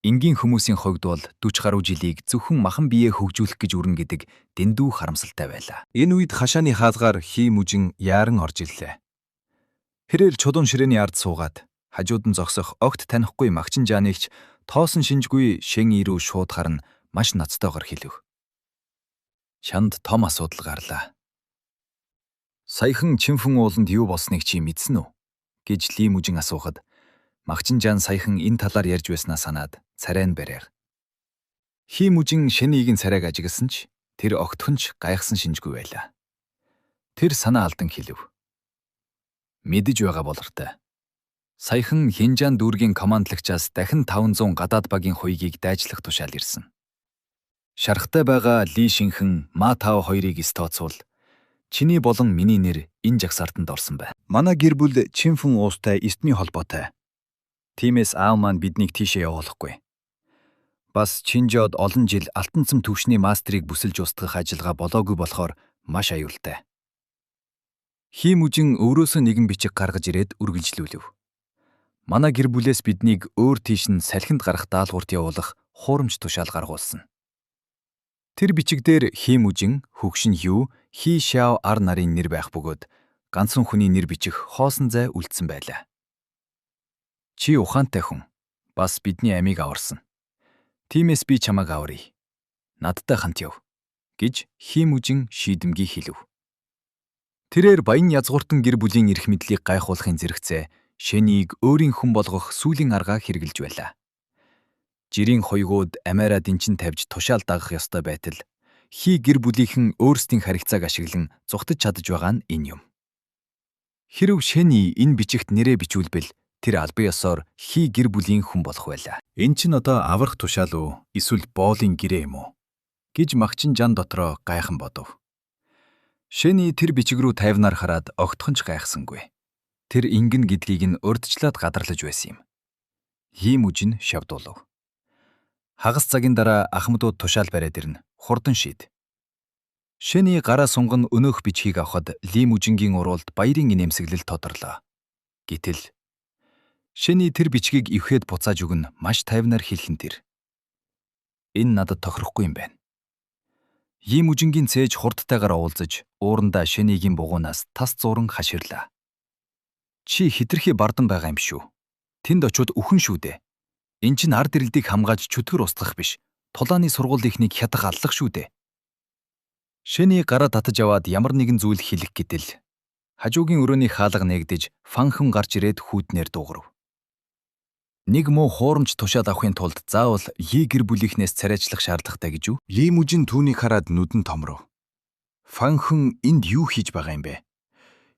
Энгийн хүмүүсийн хувьд бол 40 гаруй жилийг зөвхөн махан биеэ хөгжүүлэх гэж үрнэ гэдэг дэндүү харамсалтай байлаа. Энэ үед хашааны хаалгаар хий мүжин яаран орж ирлээ. Хэрээр чулуун ширээний ард суугаад хажууд нь зогсох огт танихгүй Махчинжааныг ч тоосон шинжгүй шэн ирүү шууд харна маш ноцтойгоор хэлв. Чанд том асуудал гарлаа. Саяхан Чинфэн ууланд юу болсныг чи мэдсэн үү? Гэж Ли Мүжин асуухад Махчинжаан саяхан энэ талаар ярьж байснаа санаад царай нь бариар. Хий Мүжин шэнийг царайг ажигласан ч тэр огтхонч гайхсан шинжгүй байлаа. Тэр санаа алдан хэлв. Мэдэж байгаа болортой. Саяхан Хинжаан дүүргийн командлагчаас дахин 500 гадаад багийн хуйгийг дайжлах тушаал ирсэн. Шархтай байгаа Ли Шинхэн Ма Тао хоёрыг стооцвол чиний болон миний нэр энэ жагсаалтанд орсон байна. Манай гэр бүл Чинфэн уустай эртний холбоотой. Тиймээс аав маань биднийг тийшээ явуулахгүй. Бас Чинжоод олон жил алтан цэм төвшний мастрыг бүсэлж устгах ажиллагаа болоогүй болохоор маш аюултай. Хий Мүжин өөрөөсөө нэгэн бичиг гаргаж ирээд үргэлжлүүлв. Манай гэр бүлээс биднийг өөр тийш нь салхинд гарах даалгаварт явуулах хуурамч тушаал гаргуулсан. Тэр бичиг дээр Хий Мүжин, хөгшин Юу, Хий Шао ар нарын нэр байх бөгөөд ганцхан хүний нэр бичих хоосон зай үлдсэн байлаа. Чи ухаантай хүн. Бас бидний амийг аварсан. Тиймээс би чамайг аваръя. Надтай хамт яв. Гэж Хий Мүжин шийдэмгий хэлв. Тэрээр баян язгууртан гэр бүлийн эрх мэдлийг гайхуулахын зэрэгцээ шэнийг өөрийн хүн болгох сүүлийн аргаа хэрэгжилж байлаа. Жирийн хоёгууд амиараа дэнчин тавьж тушаал дагах ёстой байтал хий гэр бүлийнхэн өөрсдийн харилцааг ашиглан зүхтэж чадж байгаа нь энэ юм. Хэрв Шэни энэ бичигт нэрээ бичүүлбэл тэр албан ёсоор хий гэр бүлийн хүн болох байлаа. Эн чинь одоо аврах тушаал уу эсвэл боолын гэрээ юм уу гэж Магчин Жан дотроо гайхан бодов. Шэни тэр бичиг рүү тайвнаар хараад огтхонч гайхсангүй. Тэр ингэн гэдгийг нь урдчлаад гадарлаж байсан юм. Ийм үжин шавдуулав. Хагас цагийн дараа ахмадууд тушаал бариад ирнэ. Хурдан шийд. Шэни гараа сунган өнөөх бичгийг авахад Лим үжингийн уруулд баярын инээмсэглэл тодорлоо. Гэтэл Шэни тэр бичгийг ивхэд буцааж өгнө маш тайвнаар хэлхэн тэр. Энэ надад тохирохгүй юм байна. Лим үжингийн цээж хурдтайгаар уулзаж уурандаа Шэнигийн бугуунаас тас зууран хаширлаа. Чи хитрхи бардан байгаа юм шүү. Тэнд очиод үхэн шүү дээ. Эн чинь ард ирэлдийг хамгааж чөтгөр устгах биш. Тулааны сургууль ихнийг хятах аллах шүү дээ. Шэни гараа татаж аваад ямар нэгэн зүйл хэлэх гэтэл хажуугийн өрөөний хаалга нээгдэж фанхан гарч ирээд хүүтнээр дуугарв. Нэг муу хуурамч тушаал авахын тулд заавал Ли гэр бүлийнхнээс царайчлах шаардлагатай гэж үү? Лим үжин түүнийг хараад нүдэн томров. Фанхан энд юу хийж байгаа юм бэ?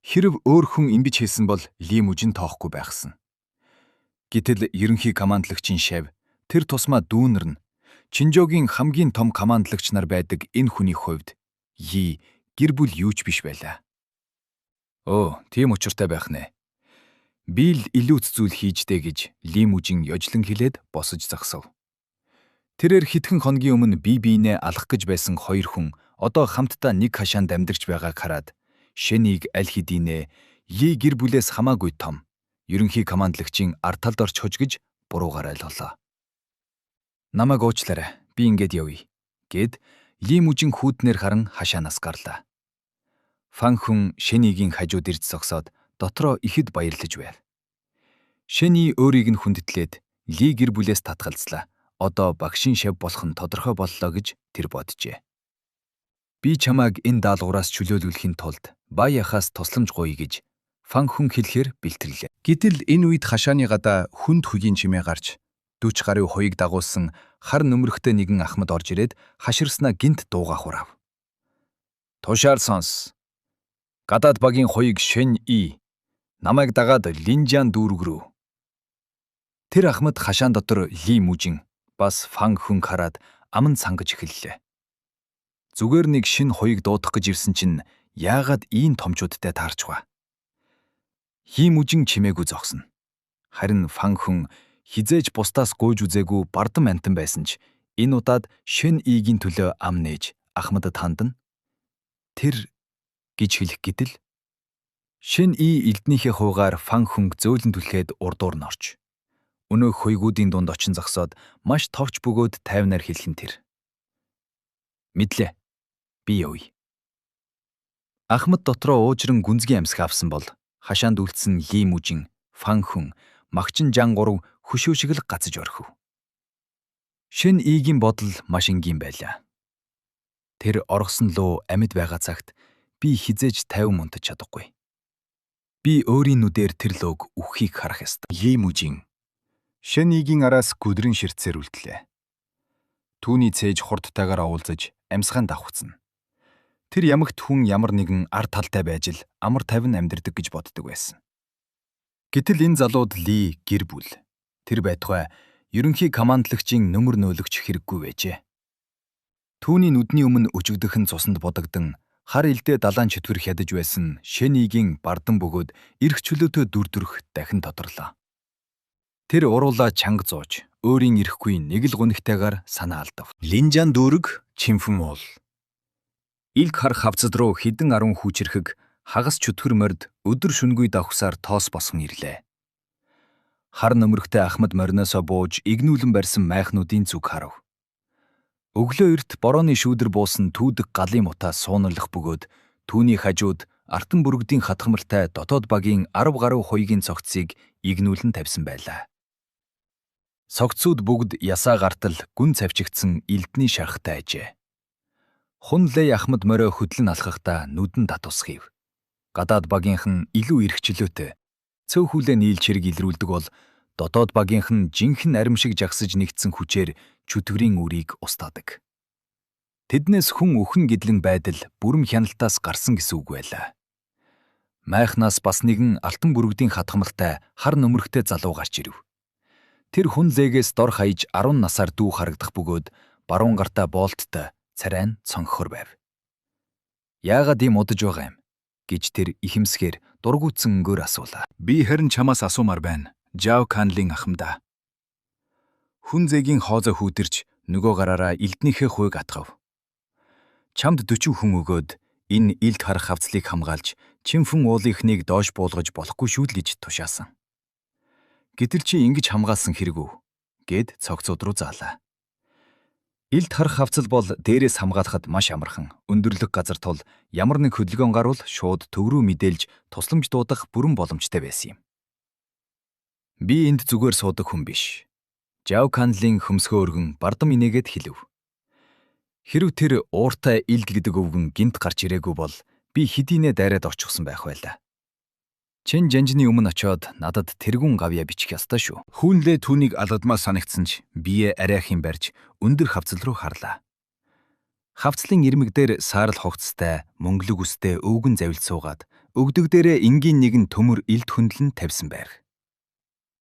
Хэрв өөр хүн ингэж хийсэн бол Лим үжин тоохгүй байхсан. Гэтэл ерөнхий командлагчийн шав тэр тусмаа дүүнэр нь Чинжогийн хамгийн том командлагч нар байдаг энэ хүний хувьд Ли гэр бүл юуч биш байлаа. Оо, тийм учиртай байх нэ. Би л илүүц зүйл хийжтэй гэж Лим үжин ёжлон хэлээд босож загсав. Тэрээр хэдхэн хоногийн өмнө бие биенээ алах гэж байсан хоёр хүн одоо хамтдаа нэг хашаанд амьдарч байгааг хараад Шэнийг аль хэдийнэ Ли гэр бүлээс хамаагүй том ерөнхий командлагчийн ард талд орч хожгиж буруугаар ойлголоо. Намайг уучлаарай. Би ингээд явъя гэд Лим үжин хүүтнэр харан хашаанаас гарлаа. Фанхан Шэнигийн хажууд ирж зогсоод дотроо ихэд баярлаж байв. Шэни өөрийг нь хүндэтлээд Ли гэр бүлээс татгалзлаа. Одоо багшийн шав болох нь тодорхой боллоо гэж тэр боджээ. Би чамайг энэ даалгавраас чөлөөлүүлэхийн тулд Баяхаас тусламж гуй гэж Фанхан хэлэхээр бэлтгэрлээ. Гэтэл энэ үед хашааны гадаа хүнд хөгийн чимээ гарч 40 гаруй хоёыг дагуулсан хар нөмрөхтэй нэгэн ахмад орж ирээд хаширснаа гинт дуугаа хурав. Тушаар сонс. Гадаад багийн хоёыг Шэнь-И намайг дагаад Линжан дүүрэг рүү. Тэр ахмад хашаан дотор Лим үжин бас Фанхан хараад аман сангаж эхэллээ. Зүгээр нэг шинэ хоёыг дуудах гэж ирсэн чинь яагаад ийм томчуудтай таарчваа? Лим үжин чимээгүй зогсно. Харин Фанхан хизээж бусдаас гуйж үзээгүй бардам амтан байсан ч энэ удаад Шэнь-Игийн төлөө ам нээж ахмадад хандна. Тэр гэж хэлэх гэтэл Шэнь-И элднийхээ хувгаар Фанхан зөөлөн түлхээд урдуур нь орч. Өнөөх хойгуудын дунд очин зогсоод маш товч бөгөөд тайвнаар хэлхэн тэр. Мэдлээ. Би явъя. Ахмад дотроо уужран гүнзгий амьсг авсан бол хашаанд үлдсэн Лим үжин, Фанхан, Магчин Жан гурав хөшөө шиг л гацж орхив. Шэнь-Игийн бодол маш энгийн байлаа. Тэр оргосон луу амьд байгаа цагт би хизээж 50 мунтаж чадахгүй. Би өөрийн нүдээр тэр лууг үххийг харах ёстой. Лим үжин Шэнь-Игийн араас гүдрэн ширтсээр үлдлээ. Түүний цээж хурдтайгаар уулзаж амьсгаан давхцна. Тэр ямагт хүн ямар нэгэн ард талтай байж л амар тайван амьдардаг гэж боддог байсан. Гэтэл энэ залууд Ли гэр бүл. Тэр байтугай ерөнхий командлагчийн нөмөр нөөлөгч хэрэггүй байжээ. Түүний нүдний өмнө өчигдөх нь цуснд бодогдсон хар илдээ далайн чөтгөр хядаж байсан Шэнь-Игийн бардан бөгөөд эрх чөлөөтэй дүрдүрх дахин тодорлоо. Тэр уруулаа чанга зууж, өөрийн ирэхгүй нэг л гунигтайгаар санаа алдав. Линжан дүүрэг чимхэн уул. Илг хар хавцад руу хідэн 10 хүүчрхэг хагас чөтгөр морд өдөр шүнгүй давхсаар тоос босгон ирлээ. Хар нөмрөхтэй ахмад мориноосоо бууж игнүүлэн барьсан майхнуудын зүг харав. Өглөө эрт борооны шүүдэр буусан түүдэг галын мутаа сууналах бөгөөд түүний хажууд артан бүрэгдийн хатгамартай дотоод багийн 10 гаруй хоёгийн цогцыг игнүүлэн тавьсан байлаа. Цогцууд бүгд ясаа гартал гүн цавчигдсан элдний шархтай ажээ. Хун Лэй ахмад морио хөдлөн алхахдаа нүдэн татусхив. Гадаад багийнхан илүү эрх чөлөөтэй цөөхүүлээ нийлж хэрэг илрүүлдэг бол Дотоод багийнхан жинхэнэ арим шиг жагсаж нэгдсэн хүчээр чөтгөрийн үрийг устгадаг. Тэднээс хүн өхөн гэдлэн байдал бүрэн хяналтаас гарсан гэсэн үг байлаа. Майхнаас бас нэгэн алтан бүрэгдийн хатгамалтай хар нөмөрхтэй залуу гарч ирв. Тэр хүн лээгээс дор хаяж 10 насаар дүү харагдах бөгөөд баруун гартаа боолттой царай нь цонхохор байв. Яагаад ийм удаж байгаа юм гэж тэр ихэмсгээр дургуутсан өнгөөр асуулаа. Би харин чамаас асуумаар байна. Жав Канлын ахмадаа. Хүн зээгийн хоозоо хүүдэрч нөгөө гараараа элднийхээ хуйг атгав. Чамд 40 хүн өгөөд энэ илд харах хавцлыг хамгаалж чинфэн уулынхныг доош буулгаж болохгүй шүү л гэж тушаасан. Гэтэл чи ингэж хамгаалсан хэрэг үү гэд цогцод руу заалаа. Илд харах хавцал бол дээрээс хамгаалахад маш амархан. Өндөрлөх газар тул ямар нэг хөдөлгөөн гарвал шууд төв рүү мэдээлж тусламж дуудах бүрэн боломжтой байсан юм. Би энд зүгээр суудаг хүн биш. Жав Канлын хөмсгөө өргөн бардам инээгээд хэлв. Хэрв тэр ууртай илд гэдэг өвгөн гинт гарч ирээгүй бол би хэдийнэ дайраад орчихсон байх байлаа. Чин жанжны өмнө очиод надад тэргүүн гавья бичих ёстой шүү. Хүнлээ түүнийг алгадмаа санагдсан ч бие арайхын барьж өндөр хавцал руу харлаа. Хавцлын ирмэг дээр саарл хугацтай мөнгөлөг үстэй өвгөн завилж суугаад өгдөг дээрээ энгийн нэгэн төмөр илд хөндлөн тавьсан байр.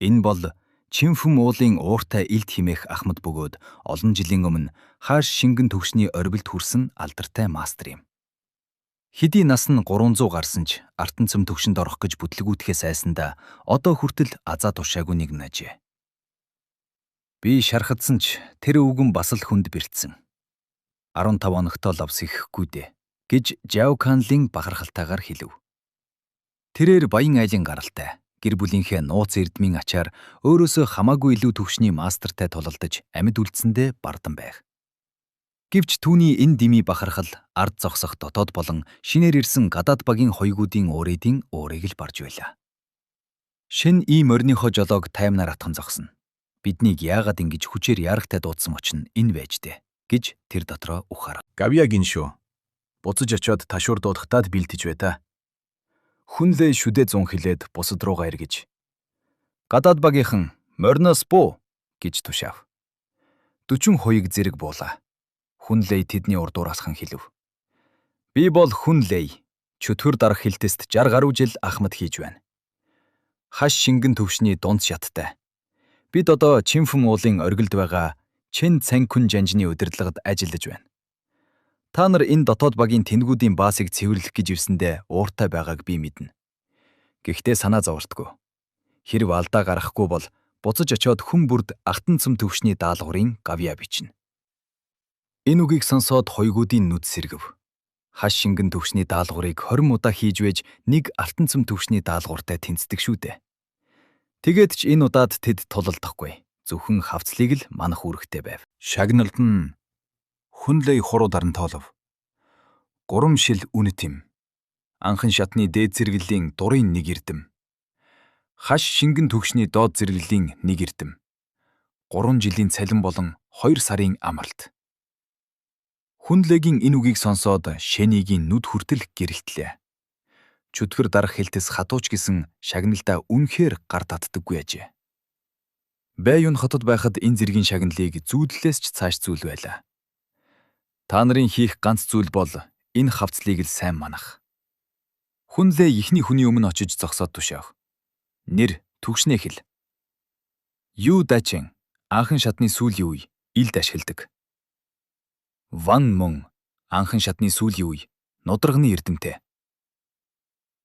Энэ бол чинфэн уулын ууртай илд химээх ахмад бөгөөд олон жилийн өмнө хааш шингэн төгшний орбилд хүрсэн алдартай мастер юм. Хэдий нас нь 300 гарсан ч артан цэм төгшөнд орох гэж бүтлгүүтгэхээс айсандаа одоо хүртэл азаа тушаагүй нэг нажээ. Би шархадсан ч тэр өвгөн бас л хүнд бэртсэн. 15 хоногтой лавс ихэхгүй дээ гэж Жав Канлын бахархалтайгаар хэлв. Тэрээр баян айлын гаралтай гэр бүлийнхээ нууц эрдмийн ачаар өөрөөсөө хамаагүй илүү төвшний мастертай тулалдаж амьд үлдсэндээ бардан байх. Гэвч түүний энэ дими бахархал ард зогсох дотоод болон шинээр ирсэн гадаад багийн хойгуудын уурыдын уурыг л барж байлаа. Шин ийм орныхоо жолоог таймнаар атхан зогсно. Биднийг яагаад ингэж хүчээр ярахтай дуудсан очин энэ байж дээ гэж тэр дотроо ухаар. Гавья гин шүү. Буцаж очиод ташуур дуудахтаад бэлтэж бай та. Хүнлээ шүдэ зун хилээд бусад руугаа эргэж. Гадаад багийнхан мориноос буу гэж тушаав. 40 хуйг зэрэг буулаа. Хүнлээ тэдний урдуур алхан хэлв. Би бол Хүнлээ. Чөтгөр дарах хилтэст 60 гаруй жил ахмад хийж байна. Хаш шингэн төвшний дунд шаттай. Бид одоо чинфэн уулын оргилд байгаа Чин Цанкун жанжны удирдлагад ажиллаж байна. Та нар энэ дотоод багийн тэнгүүдийн баасыг цэвэрлэх гэж ивсэндээ ууртай байгааг би мэднэ. Гэхдээ санаа зовортгүй. Хэрв алдаа гарахгүй бол буцаж очиод хүн бүрд алтан цэм төвшний даалгаврын гавья бичнэ. Энэ үгийг сонсоод хойгуудын нүд сэргэв. Хаш шингэн төвшний даалгаврыг 20 удаа хийж байж нэг алтан цэм төвшний даалгавартай тэнцдэг шүү дээ. Тэгээд ч энэ удаад тэд тулалдахгүй. Зөвхөн хавцлыг л манах үүрэгтэй байв. Шагналд нь Хүнлээ хуруу дарантоолов. 3 шил үнэт юм. Анхан шатны дээд зэрэглэлийн дурын нэг эрдэм. Хаш шингэн төгшний доод зэрэглэлийн нэг эрдэм. 3 жилийн цалин болон 2 сарын амралт. Хүнлээгийн энэ үгийг сонсоод Шэнигийн нүд хүртэл гэрэлтлээ. Чөтгөр дарах хэлтэс хатууч гэсэн шагналдаа үнэхээр гар татдаггүй ажээ. Байюн хотод байхад энэ зэргийн шагналыг зүүдлээс ч цааш зүйл байлаа. Та нарын хийх ганц зүйл бол энэ хавцлыг л сайн манах. Хүнлээ ихний хүний өмнө очиж зогсоод тушаав. Нэр төгшнээ хэл. Юу дачин анхан шатны сүүлийн үе илд ашигладаг. Ван мөн анхан шатны сүүлийн үе нудрагны эрдэмтэй.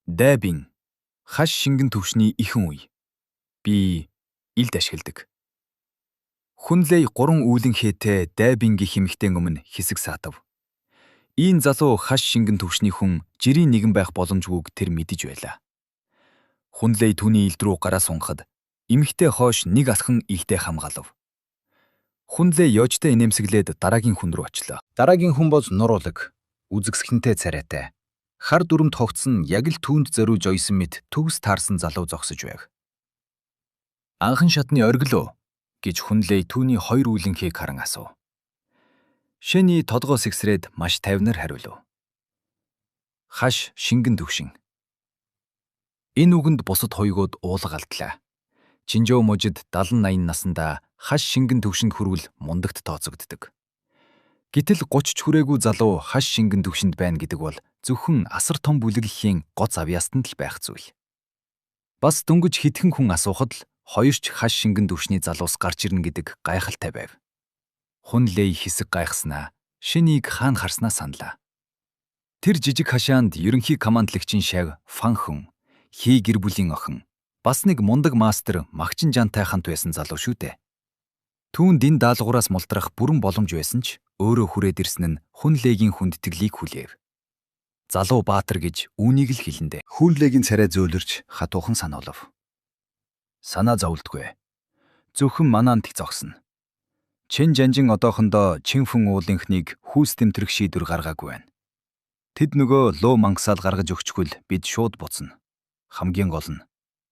Дайбин хаш шингэн төвшний ихэн үе. Би илд ашигладаг. Хүнлээ 3 үүлэн хээтэй Дайбин гэх эмэгтэй өмнө хэсэг саатав. Ийм залуу хаш шингэн төвшний хүн жирийн нэгэн байх боломжгүйг тэр мэдэж байлаа. Хүнлээ түүний илд рүү гараа сунгахад эмэгтэй хойш нэг алхан илдээ хамгаалав. Хүнлээ ёжтой инээмсэглээд дараагийн хүн рүү очлоо. Дараагийн хүн бол нуруулаг, үзэгсхэнтэй царайтай. Хар дүрмд тогтсон яг л түүнд зориулж ойсон мэт төгс таарсан залуу зогсож байв. Анхан шатны оргил үү гэж Хүнлээ түүний 2 үүлэнхийг харан асуув. Шэни тодгоос ихсрээд маш тайвнаар хариулв. Хаш шингэн төвшин. Энэ үгэнд бусад хойгууд уулга алдлаа. Чинжөө мужид 70-80 наснда хаш шингэн төвшөнд хүрвэл мундагт тооцогддог. Гэтэл 30 ч хүрээгүй залуу хаш шингэн төвшөнд байна гэдэг бол зөвхөн асар том бүлэглэлийн гоц авьяастанд л байх зүйл. Бас дөнгөж хитгэн хүн асуухад л хоёрч хаш шингэн төвшний залуус гарч ирнэ гэдэг гайхалтай байв. Хун Лэй хэсэг гайхснаа Шэнийг хаана харснаа саналаа. Тэр жижиг хашаанд ерөнхий командлагчийн шав Фан Хүн, Хий гэр бүлийн охин, бас нэг мундаг мастер Магчин Жантай хамт байсан залуу шүү дээ. Түүнд энэ даалгавраас мултрах бүрэн боломж байсан ч өөрөө хүрээд ирсэн нь Хүн Лэйгийн хүндэтгэлийг хүлээв. Залуу баатар гэж үүнийг л хэлэндэ. Хүн Лэйгийн царай зөөлөрч хатуухан санаолов. Санаа зовлтгүй. Зөвхөн манаанд их зогсно. Чин Жанжин одоохондоо Чинфэн уулынхныг хүүс тэмтрэх шийдвэр гаргаагүй байна. Тэд нөгөө луу мангасаал гаргаж өгчихвөл бид шууд буцна. Хамгийн гол нь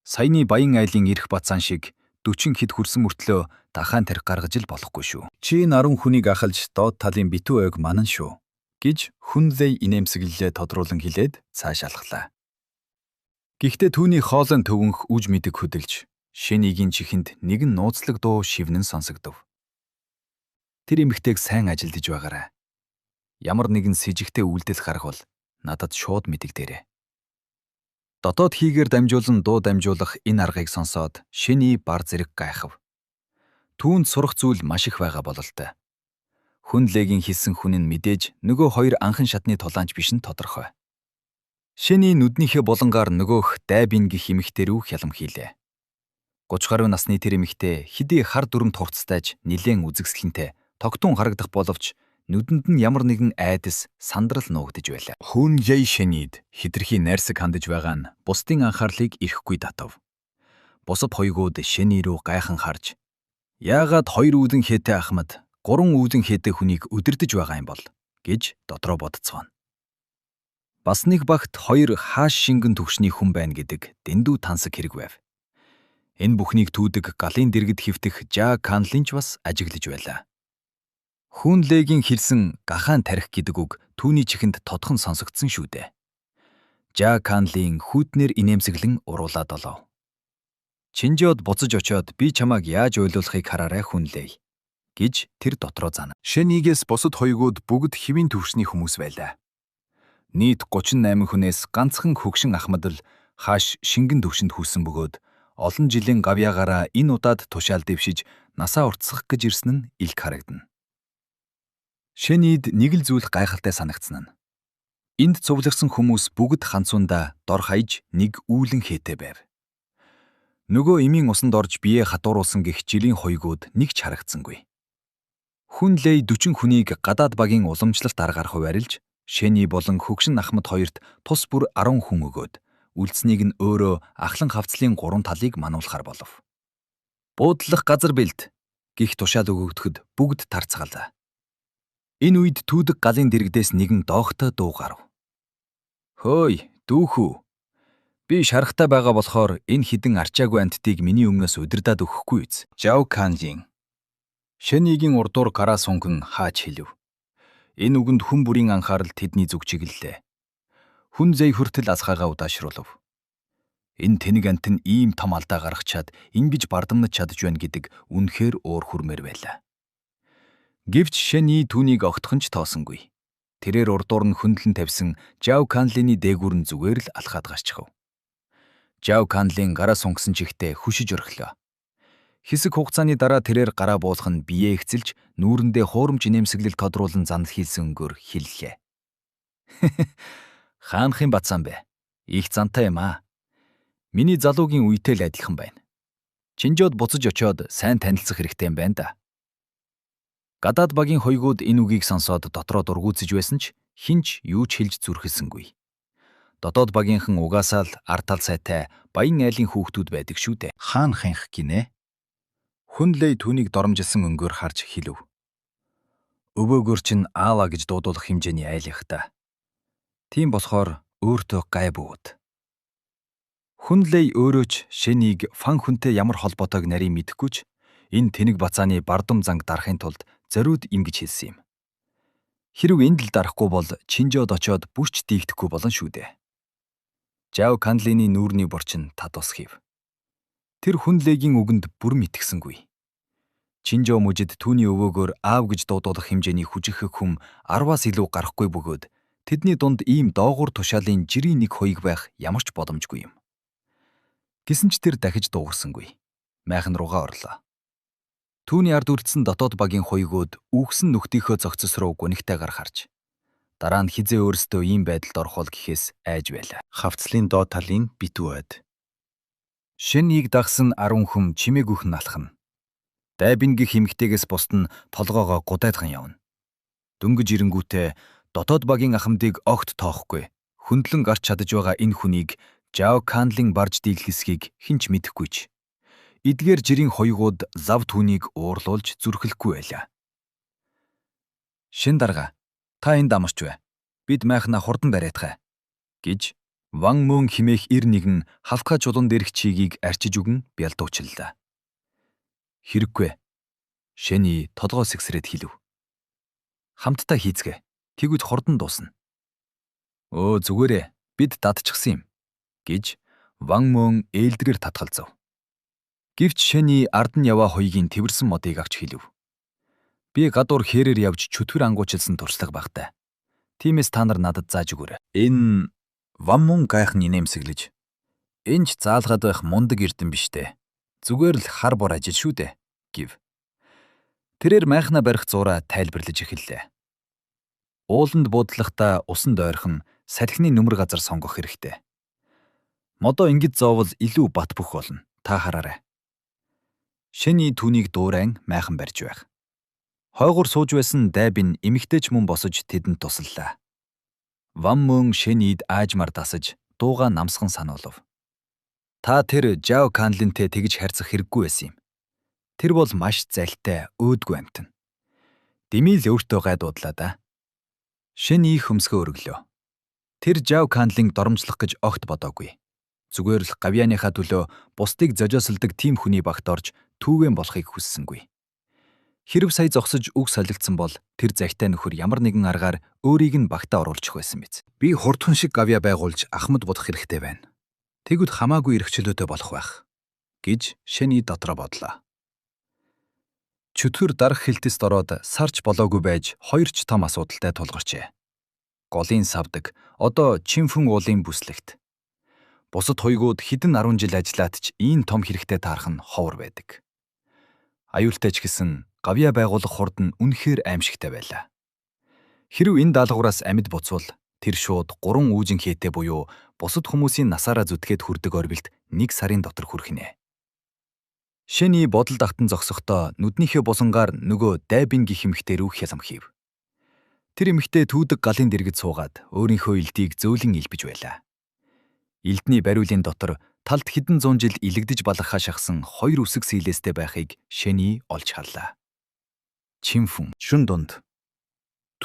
саяны Баян айлын эрх бацаан шиг 40 хэд хүрсэн мөртлөө дахаан тарих гаргаж л болохгүй шүү. Чи 10 хүнийг ахалж доод талын битүү ойг манан шүү гэж Хүн Лэй инээмсэглэлээ тодруулан хэлээд цааш алхлаа. Гэхдээ түүний хоолойн төвөнх үж мэдэг хөдөлж Шэнигийн чихэнд нэгэн нууцлаг дуу шивнэн сонсогдов. Тэр эмэгтэйг сайн ажилдж байгаарай. Ямар нэгэн сэжигтэй үйлдэл гарах бол надад шууд мэдэгдээрэй. Дотоод хийгээр дамжуулан дуу дамжуулах энэ аргыг сонсоод Шэний бар зэрэг гайхав. Түүнд сурах зүйл маш их байгаа бололтой. Хүн Лэйгийн хэлсэн хүн нь мэдээж нөгөө хоёр анхан шатны тулаанч биш нь тодорхой. Шэний нүднийхээ булангаар нөгөөх Дайбин гэх эмэгтэй рүү хялам хийлээ. 30 гаруй насны тэр эмэгтэй хэдий хар дүрмт хурцтайж нилээн үзэгсэлэнтэй тогтун харагдах боловч нүдэнд нь ямар нэгэн айдас сандрал нуугдж байлаа. Хүн Лэй Шэнийд хитрхи найрсаг хандж байгаа нь бусдын анхаарлыг ирэхгүй татав. Бусад хоёгууд Шэний рүү гайхан харж яагаад 2 үүдэн хээтэй ахмад 3 үүдэн хээтэй хүнийг өдөрдөж байгаа юм бол гэж дотроо бодцгоно. Бас нэг багт 2 хааш шингэн төгшний хүн байна гэдэг дэндүү тансаг хэрэг байв. Энэ бүхнийг түүдэг галын дэргэд хөвтөх Жа Канлинч бас ажиглаж байлаа. Хүн Лэйгийн хэлсэн гахаан тарих гэдэг үг түүний чихэнд тодхон сонсогдсон шүү дээ. Жа Канлин хүүтнэр инээмсэглэн уруулаад олов. Чинжоод буцаж очоод би чамайг яаж ойлуулахыг хараарай Хүн Лэй гэж тэр дотроо зана. Шэнийгээс бусад хоёгууд бүгд хэвийн төвшний хүмүүс байлаа. Нийт 38 хүнээс ганцхан хөгшин ахмад л хааш шингэн төвшөнд хүрсэн бөгөөд олон жилийн гавьяагаараа энэ удаад тушаал дэвшиж насаа уртсах гэж ирсэн нь илг харагдана. Шэнийд нэг л зүйл гайхалтай санагдсан нь. Энд цугларсан хүмүүс бүгд ханцундаа дор хаяж нэг үүлэн хээтэй байв. Нөгөө эмийн усанд орж биеэ хатууруулсан гих жилийн хоёгууд нэг ч харагдсангүй. Хүн Лэй 40 хүнийг гадаад багийн уламжлалт аргаар хуваарлж Шэний болон хөгшин ахмад хоёрт тус бүр 10 хүн өгөөд үлдснийг нь өөрөө ахлан хавцлын 3 талыг мануулахар болов. Буудлах газар бэлд гих тушаал өгөгдөхөд бүгд тарцгаалаа. Энэ үед түүдэг галын дэргэдээс нэгэн доогтой дуу гарав. Хөөй, дүүхүү. Би шарахтай байгаа болохоор энэ хідэн арчаагүй амттыг миний өмнөөс удирдаад өгөхгүй биз. Жав Канлин. Шэнигийн урдуур гараа сунган хаач хэлв. Энэ үгэнд хүн бүрийн анхаарал тэдний зүг чиглэлээ. Хүн Лэй хүртэл азхаагаа удаашруулв. Энэ тэнэг амт нь ийм том алдаа гаргах чад ингэж бардамнаж чадж байна гэдэг үнэхээр уур хүрмээр байлаа. Гэвч Шэний түүнийг огтхон ч тоосонгүй. Тэрээр урдуур нь хөндлөн тавьсан Жав Канлины дээгүүр нь зүгээр л алхаад гарчихв. Жав Канлин гараа сунгасан чихтэй хүшиж орхилоо. Хэсэг хугацааны дараа тэрээр гараа буулах нь биеэ ихцэлж нүүрэндээ хуурамч инээмсэглэл тодруулан занал хийлсэн өнгөөр хэллээ. Хаанхын бацаан бэ? Их зантай юм аа. Миний залуугийн үетэй л адилхан байна. Чинжоод буцаж очоод сайн танилцах хэрэгтэй юм байна да. Гадаад багийн хоёгууд энэ үгийг сонсоод дотроо дургуутсаж байсан ч хинч юу ч хэлж зүрхэлсэнгүй. Дотоод багийнхан угаасаа л артал сайтай Баян айлын хүүхдүүд байдаг шүү дээ. Хаанхынх гинэ? Хүн Лэй түүнийг доромжилсан өнгөөр харж хэлв. Өвөөгөр чинь аала гэж дуудуулах хэмжээний айлынх та. Тийм болохоор өөртөө гай бүүд. Хүн Лэй өөрөө ч Шэнийг Фан хүнтэй ямар холбоотойг нарийн мэдэхгүй ч энэ тэнэг бацааны бардам занг дарахын тулд зориуд ингэж хэлсэн юм. Хэрв энд л дарахгүй бол Чинжоод очоод бүрч диигдэхгүй болно шүү дээ. Жав Канлины нүүрний борчин тад ус хийв. Тэр хүн легийн үгэнд бүрэн итгэсэнгүй. Чинжоо мужид түүний өвөөгөөр аав гэж дуудуулах хэмжээний хүчирхэг хүм 10-аас илүү гарахгүй бөгөөд тэдний дунд ийм доогуур тушаалын жирийн нэг хоёг байх ямар ч боломжгүй юм. Гэсэн ч тэр дахиж дуугарсангүй. Майхан руугаа орлоо. Түүний ард үрдсэн дотоод багийн хоёгууд үүхсэн нүхтийнхөө цогцос руу гунигтайгаар харж дараа нь хизээ өөрсдөө ийм байдалд орохол гэхээс айж байлаа. Хавцлын доод талын битүү ойд. Шинийг дагсан 10 хүм чимээгүйхэн алхна. Дайбингийн химэгтэйгээс бусд нь толгоогоо гудайдхан явна. Дөнгөж ирэнгүүтээ дотоод багийн ахмадыг огт тоохгүй. Хөндлөн гарч чадаж байгаа энэ хүнийг Жао Канлын барж дийлхэсхийг хинч мэдэхгүйч. Эдгээр жирийн хоёгууд зав түүнийг уурлуулж зүрхлэхгүй байлаа. Шин дарга, та энд амарч бай. Бид майхна хурдан бариадхай гэж Ван Мөн химээх ир нэгэн хавхаа чулуун дээрх чигийг арчиж өгөн бялдуучлаа. Хэрэггүй. Шэний толгоо сэгсрээд хэлв. Хамтдаа хийцгээ. Тэгвэл хурдан дуусна. Өө зүгээрээ бид дадчихсан юм гэж Ван Мөн ээлдгэр татгалзав. Гэвч Шэний ард нь яваа хоёгийн тэрсэн модыг авч хэлв. Би гадуур хэрээр явж чөтгөр ангуучилсан туршлага багтай. Тиймээс та нар надад зааж өгөөрэй. Энэ Ван Мөн гайхан инээмсэглэж. Энд ч заалгаад байх мундаг эрдэм биштэй. Зүгээр л хар бор ажил шүү дээ гэв. Тэрээр майхна барих зураа тайлбарлаж эхэллээ. Ууланд буудлахдаа усанд ойрхон салхины нүмер газар сонгох хэрэгтэй. Модоо ингэж зоовол илүү бат бөх болно. Та хараарай. Шэний түүнийг дуурайн майхан барьж байх. Хойгоор сууж байсан дайбин эмэгтэйч мөн босож тэдэнд туслалаа. Ван Мөн Шэнийд аажмаар дасаж дууга намсхан сануулв. Та тэр Жао Канлинтэй тэгж харьцах хэрэггүй байсан юм. Тэр бол маш залтай, өөдгүй амтэн. Дэмийл өөртөө гайдуудлаа да. Шэний хөмсгөө өргөлөө. Тэр Жао Канлинг доромжлох гэж огт бодоогүй. Зүгээр л гавьяаныхаа төлөө бусдыг зожиосолдог тийм хүний багт орж түүгэн болохыг хүссэнгүй. Хэрв сая зогсож үг солигдсон бол тэр захтай нөхөр ямар нэгэн аргаар өөрийг нь багтаа оруулчих байсан биз. Би хурдхан шиг гавья байгуулж ахмад бодох хэрэгтэй байна. Тэгвэл хамаагүй эрхчлөөтэй болох байх гэж Шэний дотроо бодлоо. Чөтгөр дарах хилтэст ороод сарч болоогүй байж хоёр ч том асуудалтай тулгарчээ. Голын савдаг, одоо Чинфэн уулын бүслэгт. Бусад хоёгууд хэдэн 10 жил ажиллаад ч ийм том хэрэгтэй таарах нь ховор байдаг. Аюултай ч гэсэн гавья байгуулах хурд нь үнэхээр аимшигтай байлаа. Хэрв энэ даалгавраас амьд буцвал тэр шууд 3 үүжинхээтэй буюу бусад хүмүүсийн насаараа зүтгээд хүрдэг орбилд 1 сарын дотор хүрэх нэ. Шэний бодол дагтан зогсохдоо нүднийхээ бусангаар нөгөө дайбин гих эмэгтэй рүү хялам хийв. Тэр эмэгтэй түүдэг галын дэргэд суугаад өөрийнхөө элдийг зөөлөн илбэж байлаа. Элдний бариулын дотор талд хэдэн зуун жил илэгдэж балахаа шахсан 2 үсэг сийлэстэй байхыг Шэний олж харлаа. Чинфэн шүн дунд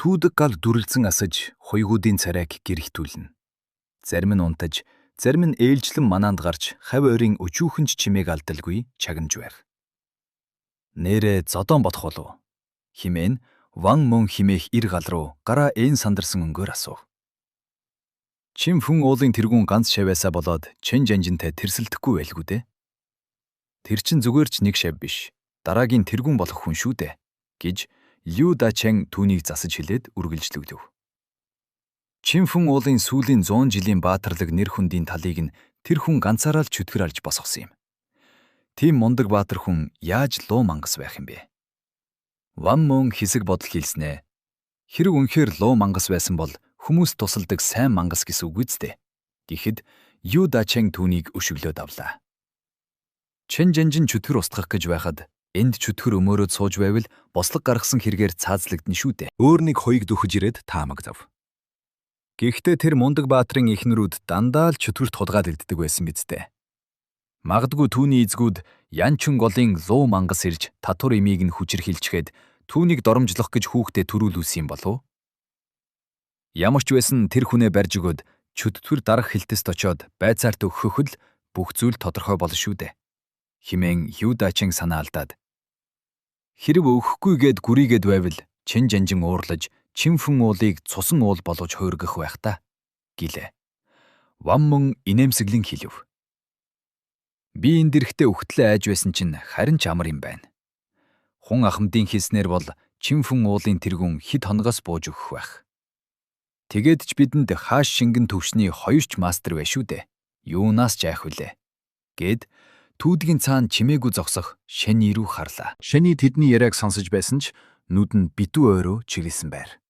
түүдэг гал дүрлцэн асаж хоёгуудын царайг гэрхтүүлнэ. Зарим нь унтаж, зарим нь ээлжлэн манаанд гарч хавь ойрын өчүүхэнч чимээг алдалгүй чагнаж байх. Нэрээ зодон бодох болов химэн Ван Мөн химээх ир гал руу гараа ээн сандарсан өнгөөр асуув. Чинфэн уулын тэргүүн ганц шавьяасаа болоод Чэн Жанжинтай тэрсэлдэхгүй байлгүй дээ. Тэр чин зүгээр ч нэг шав биш. Дараагийн тэргүүн болох хүн шүү дээ гэж Лю Дачэн түүнийг засаж хэлээд үргэлжлүүлв. Чинфэн уулын сүүлийн 100 жилийн баатарлаг нэр хүндийн талыг нь тэр хүн ганцаараа л чөтгөр алж босгосон юм. Тийм мундаг баатар хүн яаж луу мангас байх юм бэ? Ван Мөн хэсэг бодол хэлснэ. Хэрэг үнэхээр луу мангас байсан бол хүмүүс тусалдаг сайн мангас гэсэн үг үстэй. Тэгэхэд Лю Дачэн түүнийг өшөглөөд авлаа. Чэн Жанжин чөтгөр устгах гэж байхад энд чөтгөр өмөөрөөд сууж байвал бослог гаргасан хэрэгээр цаазлагдана шүү дээ. Өөр нэг хоёг дөхөж ирээд таамагдав. Гэхдээ тэр мундаг баатрын эхнэрүүд дандаа л чөтгөрт хулгаад илддэг байсан бидтэй. Магадгүй түүний эзгүүд Янчин голын луу мангас ирж татвар эмийг нь хүчирхийлчихэд түүнийг доромжлох гэж хүүхдээ төрүүлүүлсэн юм болов? Ямар ч байсан тэр хүнээ барьж өгөөд чөтгөр дарах хилтэст очоод байцаарт өгөхөд л бүх зүйл тодорхой болно шүү дээ. Химэн Лю Дачэн санаа алдаад. Хэрв өгөхгүй гээд гүрийгээд байвал Чэн Жанжин уурлаж Чинфэн уулыг цусан уул болгож хуургах байх та гэлээ. Ван Мөн инээмсэглэн хэлв. Би энэ дэрхтээ үхтлээ айж байсан чинь харин ч амар юм байна. Хун ахмадын хийснээр бол Чинфүн уулын тэргүүн хэд хоногоос бууж өгөх байх. Тэгээд ч бидэнд хааш шингэн төвшний 2 ч мастер байш шүү дээ. Юунаас ч айх вүлээ. Гэд түүдгийн цаана чимээгүй зогсох Шэни рүү харлаа. Шэни тэдний яриаг сонсож байсан ч нүд нь битүү ойроо чирээсэн байр.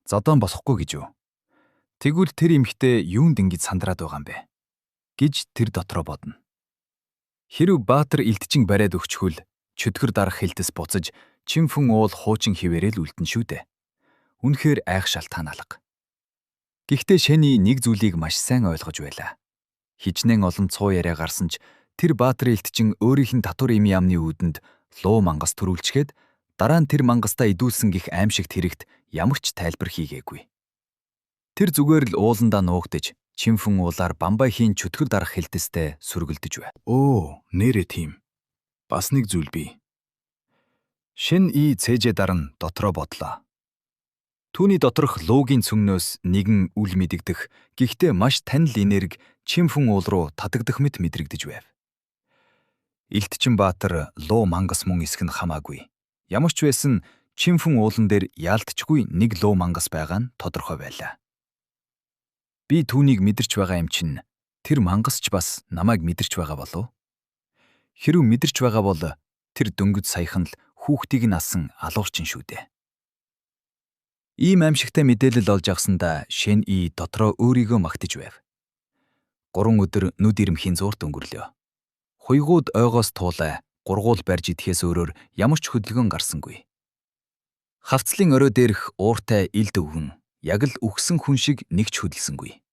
Зодон босохгүй гэж юу? Тэгвэл тэр эмхтэй юунд ингэж сандраад байгаа юм бэ? Гэж тэр дотроо бодно. Хэрв Баатар элдчин бариад өгчхүүл чөтгөр дарах хэлтэс буцаж Чинфүн уул хуучин хിവэрэл үлдэн шүү дээ. Үнэхээр айх шалтгаан алга. Гэхдээ Шэни нэг зүйлийг маш сайн ойлгож байлаа. Хичнээн олон цуу яриа гарсан ч тэр Баатар элдчин өөрийнх нь татвар эми яамны үүдэнд луу мангас төрүүлчгээд дараа нь тэр мангастаа идүүлсэн гих аимшигт хэрэгт ямар ч тайлбар хийгээгүй. Тэр зүгээр л ууландаа нуугдаж Чинфүн уулаар Бамбайхийн чөтгөр дарах хэлтэстэй сүргэлдэж байв. Оо, нэрээ тийм. Бас нэг зүйл бий. Шэни цээжээ даран дотроо бодлоо. Түүний доторх луугийн цөмнөөс нэгэн үл мэдэгдэх, гэхдээ маш танил энерги Чинфүн уул руу татагдах мэт мэдрэгдэж байв. Элтчин Баатар луу мангас мөн эсэх нь хамаагүй. Ямар ч байсан Чинфүн уулан дээр яалтчгүй нэг луу мангас байгаа нь тодорхой байлаа. Би түүнийг мэдэрч байгаа юм чинь тэр мангас ч бас намайг мэдэрч байгаа болов. Хэрв мэдэрч байгаа бол тэр дөнгөж саяхан л хүүхдийг нь асан алуурчин шүү дээ. Ийм аимшигтай мэдээлэл олж авсандаа Шэни дотроо өөрийгөө магтаж байв. 3 өдөр нүд ирэмхийн зуурт өнгөрлөө. Хуйгууд ойгоос туулай, гургуул барьж идэхээс өөрөөр ямар ч хөдөлгөөн гарсангүй. Хавцлын орой дээрх ууртай илд өвгөн яг л үхсэн хүн шиг нэг ч хөдөлсөнгүй.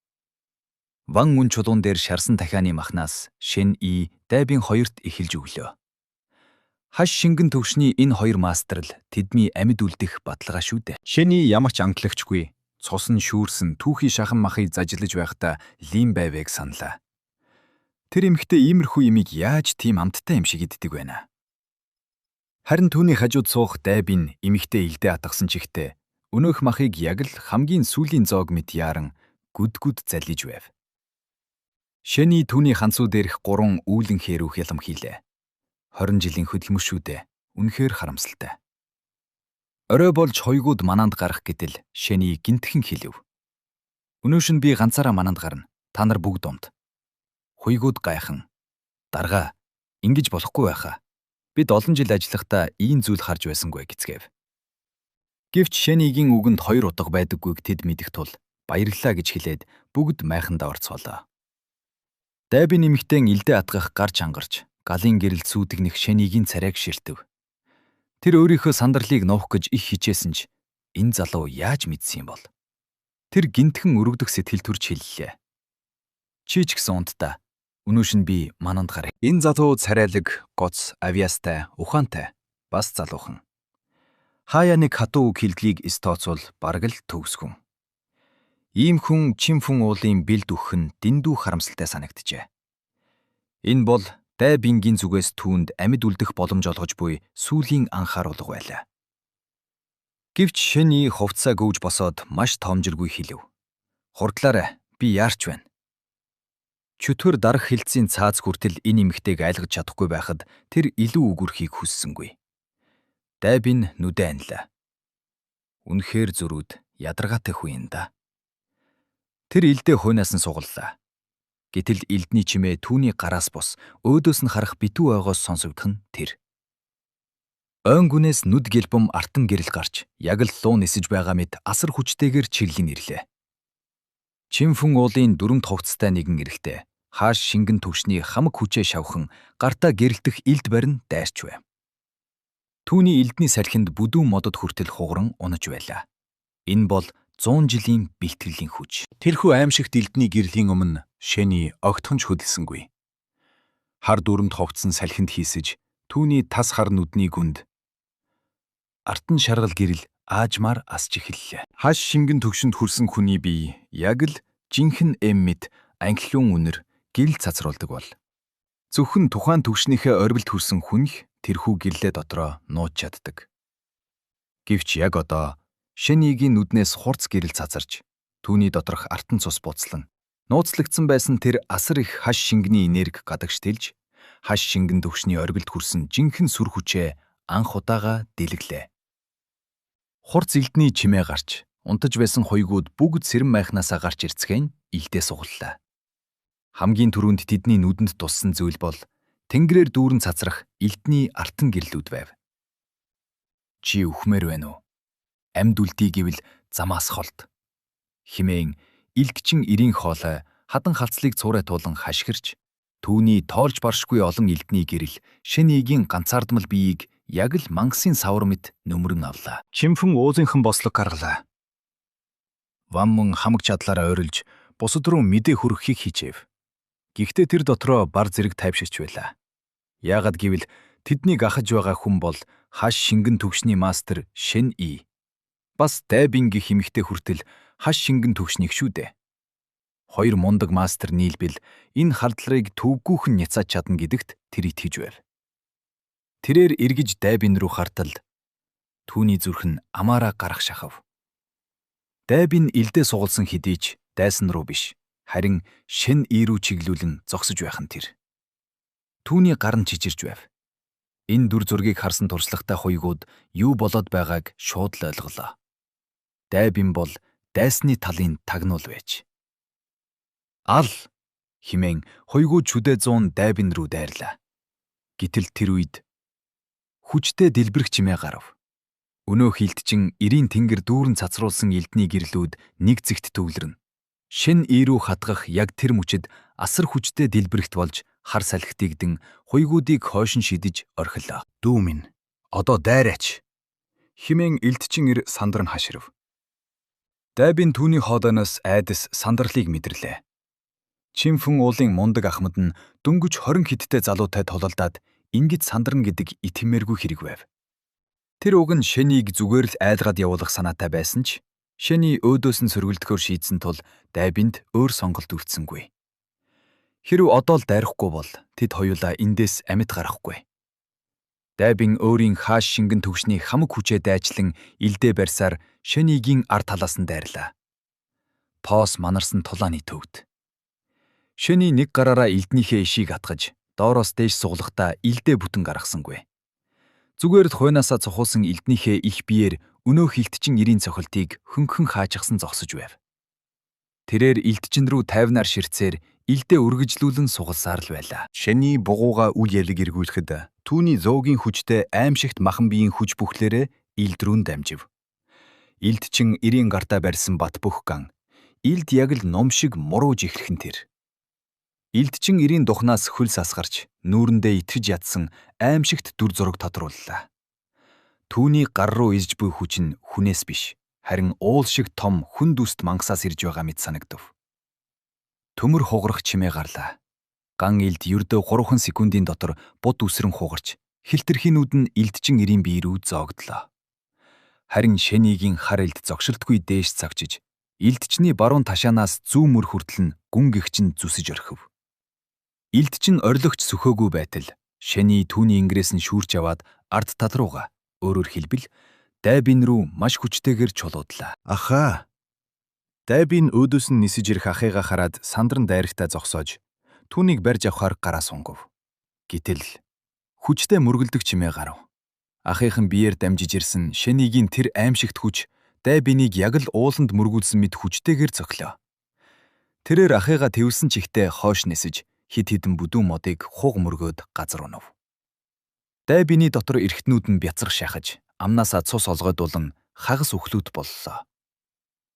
Ван үн чулуун дээр шарсан дахианы махнаас Шэни дайбын 2-т эхэлж өглөө. Хаш шингэн төвшний энэ 2 мастер л тэдний амьд үлдэх баталгаа шүү дээ. Шэни ямар ч анхлагчгүй, цусан шүүрсэн түүхий шахан махыг зажиглаж байхдаа лим байвэг саналаа. Тэр эмхтэй иймэрхүү имийг яаж тийм амттай юм шиг иддэг байна. Харин түүний хажууд суух дайбын эмхтэй илдээ атгасан чихтэй өнөөх махыг яг л хамгийн сүүлийн зоог мэт яаран гүд заллиж байв. Шэни түүний хансуу дээрх 3 үүлэн хэрүүх ялам хийлээ. 20 жилийн хөдөлмөр шүү дээ. Үнэхээр харамсалтай. Орой болж хойгууд мананд гарах гэтэл Шэни гинтхэн хэлв. Өнөөш нь би ганцаараа мананд гарна. Та нар бүгд умд. Хойгууд гайхан. Дарга ингэж болохгүй байхаа. Бид олон жил ажиллахдаа ийм зүйл харж байсангүй гэцгээв. Гэвч Шэнигийн үгэнд 2 утга байдаггүйг тэд мэдэх тул баярлалаа гэж хэлээд бүгд майхандаа орцоолоо. Дайбын нэмэгтэн илдээ атгах гарч ангарч галын гэрэл сүйдэгнэх Шэнигийн царайг ширтэв. Тэр өөрийнхөө сандарлыг нуух гэж их хичээсэн ч энэ залуу яаж мэдсэн юм бол. Тэр гинтхэн өргөдөх сэтгэл төрж хэллээ. Чи ч гэсэн унтдаа. Өнөөш нь би мананд гарах. Энэ залуу царайлаг, гоц, авьяастай, ухаантай, бас залуухан. Хаяа нэг хатуу үг хэлдлийг эс тооцвол бараг л төгсгүн. Ийм хүн Чинфүн уулын бэлд өгөх нь дэндүү харамсалтай санагджээ. Энэ бол дайбингийн зүгээс түүнд амьд үлдэх боломж олгож буй сүүлийн анхааруулга байлаа. Гэвч Шэни хувцаа гүйж босоод маш тоомжиргүй хэлв. Хурдлаарай, би яарч байна. Чөтгөр дарах хэлцийн цааз хүртэл энэ эмэгтэйг айлгаж чадахгүй байхад тэр илүү үгүрхийг хүссэнгүй. Дайбин нүдэ анлаа. Үнэхээр зөрүүд ядаргаатай хүн юм да. Тэр илдээ хуйнаас нь сугаллаа. Гэтэл элдний чимээ түүний гараас бус өөдөөс нь харах битүү ойгоос сонсогдох нь тэр. Ойн гүнээс нүд гэлбэм артан гэрэл гарч яг л луу нисэж байгаа мэт асар хүчтэйгээр чиглэн ирлээ. Чинфүн уулын 4 хувцастай нэгэн эрэлтээ хааш шингэн төвшний хамаг хүчээ шавхан гартаа гэрэлтэх илд барин дайрч байв. Түүний элдний салхинд бүдүүн модод хүртэл хугаран унаж байлаа. Энэ бол 100 жилийн бэлтгэлийн хүч. Тэрхүү аимшигт элдний гэрлийн өмнө Шэни огтхонч хөдөлсөнгүй. Хар дүрмд хувцсан салхинд хийсэж түүний тас хар нүдний гүнд артан шаргал гэрэл аажмаар асч эхэллээ. Хаш шингэн төгшөнд хүрсэн хүний бие яг л жинхэнэ эммэд анхлын үнэр гэрэл цацруулдаг бол. Зөвхөн тухайн төвшнийхээ орбилд хүрсэн хүнх тэрхүү гэрлээ дотроо нууж чаддаг. Гэвч яг одоо Шэнигийн нүднээс хурц гэрэл цацарч түүний доторх артан цус буцлан Нууцлагдсан байсан тэр асар их хаш шингэний энерги гадагштэлж, хаш шингэн төгшний оргилд хүрсэн жинхэнэ сүр хүчээ анх удаага дэлгэлээ. Хурц элдний чимээ гарч, унтаж байсан хуйгууд бүгд сэрэм майхнаасаа гарч ирцгээн илдээ сугаллаа. Хамгийн түрүүнд тэдний нүдэнд туссан зүйл бол тэнгэрээр дүүрэн цацрах элдний артан гэрлүүд байв. Чи үхмээр байна уу? Амьд үлдий гэвэл замаас холд. Химээн илгчин ирийн хоолой хадан халцлыг цуурай туулан хашгирч, түүний тоолж баршгүй олон элдний гэрэл шэнигийн ганцаардмал биеийг яг л мангасын савар мэт нөмрөн авлаа. Чимхэн уузынхан бослог гаргалаа. Ваммон хамаг чадлаараа ойрлж бусад руу мэдээ хүргэхийг хичээв. Гэхдээ тэр дотроо бар зэрэг тайвширч байлаа. Яагад гэвэл тэднийг ахаж байгаа хүн бол хаш шингэн төгшний мастер Шэн И. Бас Дайбин гэх эмэгтэй хүртэл хаш шингэн төгшнийг шүү дээ. Хоёр мундаг мастер нийлбэл энэ хардларыг төвгүүхэн няцааж чадна гэдэгт тэр итгэж байв. Тэрээр эргэж Дайбин руу хартал түүний зүрх нь амаараа гарах шахав. Дайбин илдээ сугалсан хэдий ч дайсан руу биш, харин Шэн И рүү чиглүүлэн зогсож байх нь тэр. Түүний гар нь чижирж байв. Энэ дүр зургийг харсан туршлагатай хуйгууд юу болоод байгааг шууд л ойлголоо. Дайбин бол дайсны талын тагнуул байж. Ал химэн хуйгууд шүдэ 100 Дайбин рүү дайрлаа. Гэтэл тэр үед хүчтэй дэлбэрэх чимээ гарав. Өнөө хилтчин ирийн тэнгэр дүүрэн цацруулсан элдний гэрлүүд нэг зэгт төвлөрнө. Шэн И рүү хатгах яг тэр мөчөд асар хүчтэй дэлбэрэгт болж хар салхитэгдэн хуйгуудыг хойшин шидэж орхилоо. Дүү минь, одоо дайраач. Химэн элдчин ир сандран хаширв. Дайбин түүний хоолойноос айдас сандарлыг мэдэрлээ. Чимхэн уулын мундаг ахмад нь дөнгөж 20 хэдтэй залуутай тололдоод ингэж сандарна гэдэг итгмээргүй хэрэг байв. Тэр уг нь Шэнийг зүгээр л айлгаад явуулах санаатай байсан ч Шэний өөдөөс нь сөргөлдөхөөр шийдсэн тул Дайбинд өөр сонголт үлдсэнгүй. Хэрв одоо л дайрахгүй бол тэд хоёулаа эндээс амьд гарахгүй. Дайбин өөрийн хааш шингэн төгшний хамаг хүчээ дайчлан илдээ барьсаар Шэнигийн ард талаас нь дайрлаа. Поос манарсан тулааны төвд. Шэний нэг гараараа элднийхээ ишийг атгаж, доороос дээш суглахдаа илдээ бүтэн гаргасангүй. Зүгээр л хуйнаасаа цохуулсан элднийхээ их биеэр өнөө хилтчин ирийн цохилтыг хөнгөн хаачгсан зогсож байв. Тэрээр элдчин рүү тайвнаар ширцээр илдээ үргэжлүүлэн сугалсаар л байлаа. Шэний бугууга үл ялэг эргүүлэхэд түүний зоогийн хүчтэй аимшигт махан биеийн хүч бүхлээрээ илд рүүн дамжив. Элдчин ирийн гартаа барьсан бат бөх ган. Илд яг л ном шиг мурууж эхлэхэн тэр. Элдчин ирийн духнаас хөл сасгарч нүүрэндээ итгэж ядсан аимшигт дүр зураг тодрууллаа. Түүний гар руу ирж буй хүч нь хүнээс биш, харин уул шиг том хүн дүст мангасаас ирж байгаа мэт санагдав. Төмөр хугарах чимээ гарлаа. Ган илд ердөө 3 секундын дотор бут үсрэн хугарч, хилтерхийнүүд нь элдчин ирийн бие рүү зоогдлоо. Харин Шэнигийн хар илд зогшилтгүй дээш цагчиж, элдчний баруун ташаанаас зүү мөр хүртэл нь гүн гихчин зүсэж орхив. Элдчин орилогч сөхөөгүй байтал Шэний түүний ингрээс нь шүүрч аваад ард тал руугаа, өөрөөр хэлбэл Дайбин рүү маш хүчтэйгээр чулуудлаа. Ахаа. Дайбин өөдөөс нь нисэж ирэх ахыгаа хараад сандран дайрагтай зогсоож, түүнийг барьж авахар гараа сунгав. Гэтэл хүчтэй мөргөлдөг чимээ гарав. Ахыхан биеэр дамжиж ирсэн Шэнигийн тэр аимшигт хүч Дайбинийг яг л ууланд мөргүүлсэн мэт хүчтэйгээр цохлоо. Тэрээр ахыгаа тэвсэн чихтэй хойш нисэж хид хідэн бүдүүн модыг хуг мөргөөд газар унав. Дайбины дотор эрхтнүүд нь бяцрах шахаж, амнаасаа цус олгойдуулан хагас өхлөд боллоо.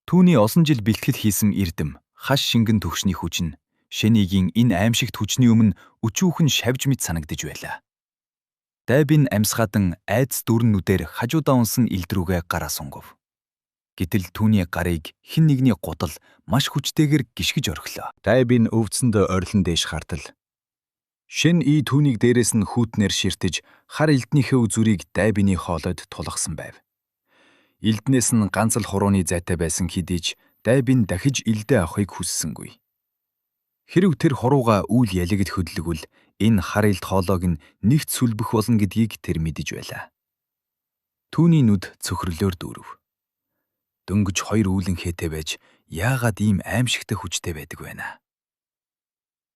Түүний олон жил бэлтгэл хийсэн эрдэм, хаш шингэн төгшний хүч нь Шэнигийн энэ аимшигт хүчний өмнө өчүүхэн шавж мэт санагдаж байлаа. Дайбин амьсгаадан айдас дүрнүүдээр хажуудаа унсан илд рүүгээ гараа сунгав. Гэтэл түүний гарыг хэн нэгний гудал маш хүчтэйгээр гიშгэж орхилоо. Дайбин өвдсөндөө орилон дээш хартал. Шэн И түүнийг дээрээс нь хүүтнэр ширтэж хар элднийхээ үзүрийг Дайбины хоолойд тулгасан байв. Элднээс нь ганц л хурууны зайтай байсан хэдий ч Дайбин дахиж элдээ авахыг хүссэнгүй. Хэрв тэр хурууга үйл ялэгд хөдлөгвөл энэ хар элд хоолойг нь нэгт сүлбэх болно гэдгийг тэр мэдэж байлаа. Түүний нүд цөхрлөөр дүүрв. Дөнгөж хоёр үүлэнхээтэй байж яагаад ийм аимшигтай хүчтэй байдаг вэ?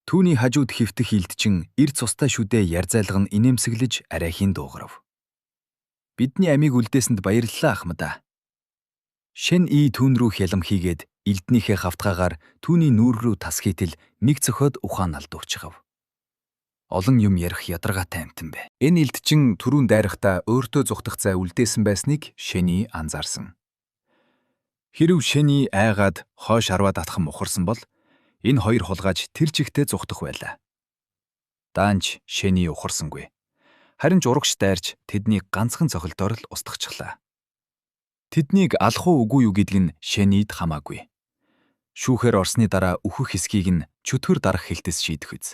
Түүний хажууд хөвтөх хилдчин эр цустай шүдээ ярзайлга нь инээмсэглэж арайхийн дуугарав. Бидний амийг үлдээсэнд баярлалаа ахмадаа. Шэн ий түүн рүү хялам хийгээд элднийхээ хавтгаагаар түүний нүүр рүү тас хийтэл миг цохоод ухаан алдуурчгав. Олон юм ярих ядаргаатай амтан бэ. Энэ элдчин түрүүн дайрахтаа өөртөө зүхтах цай үлдээсэн байсныг Шэни анзаарсан. Хэрв Шэни айгаад хойш арваад атхан мухарсан бол энэ хоёр хулгайч тэр чигтээ зүхтах байлаа. Даанч Шэни ухарсангүй. Харин ч урагш дайрч тэднийг ганцхан цохилдоор л устгахчлаа. Тэднийг алах уу үгүй юу гэдг нь Шэнид хамаагүй. Шүүхээр орсны дараа өөхөх хэсгийг нь чөтгөр дарах хэлтэс шийдэх үз.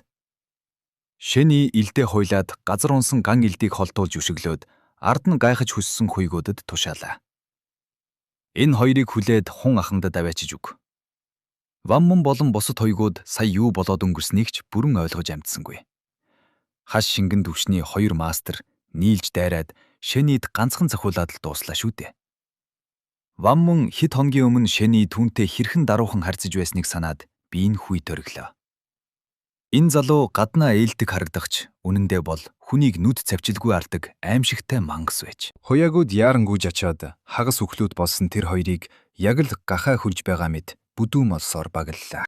Шэни илдээ хуйлаад газар унсан ган илдийг холдуулж өшөглөөд ард нь гайхаж хүссэн хуйгуудад тушаалаа. Энэ хоёрыг хүлээд хун ахандад аваачиж өг. Вамман болон бусад хуйгууд сая юу болоод өнгөрснийг ч бүрэн ойлгож амтсангүй. Хаш шингэн төвшний хоёр мастер нийлж дайраад Шэнид ганцхан цохиулаад л дууслаа шүү дээ. Вамман хэд хоногийн өмнө Шэни түүнтэй хэрхэн даруухан харьцаж байсныг санаад би энэ хүй төрөглөө. Энэ залуу гаднаа ээлдэг харагдахч үнэндээ бол хүнийг нүд цавчилгүй ардаг аимшигтай мангас байж. Хуягууд яарангүйж очоод хагас өглөөд болсон тэр хоёрыг яг л гахаа хөлж байгаа мэд бүдүүн молсоор багллаа.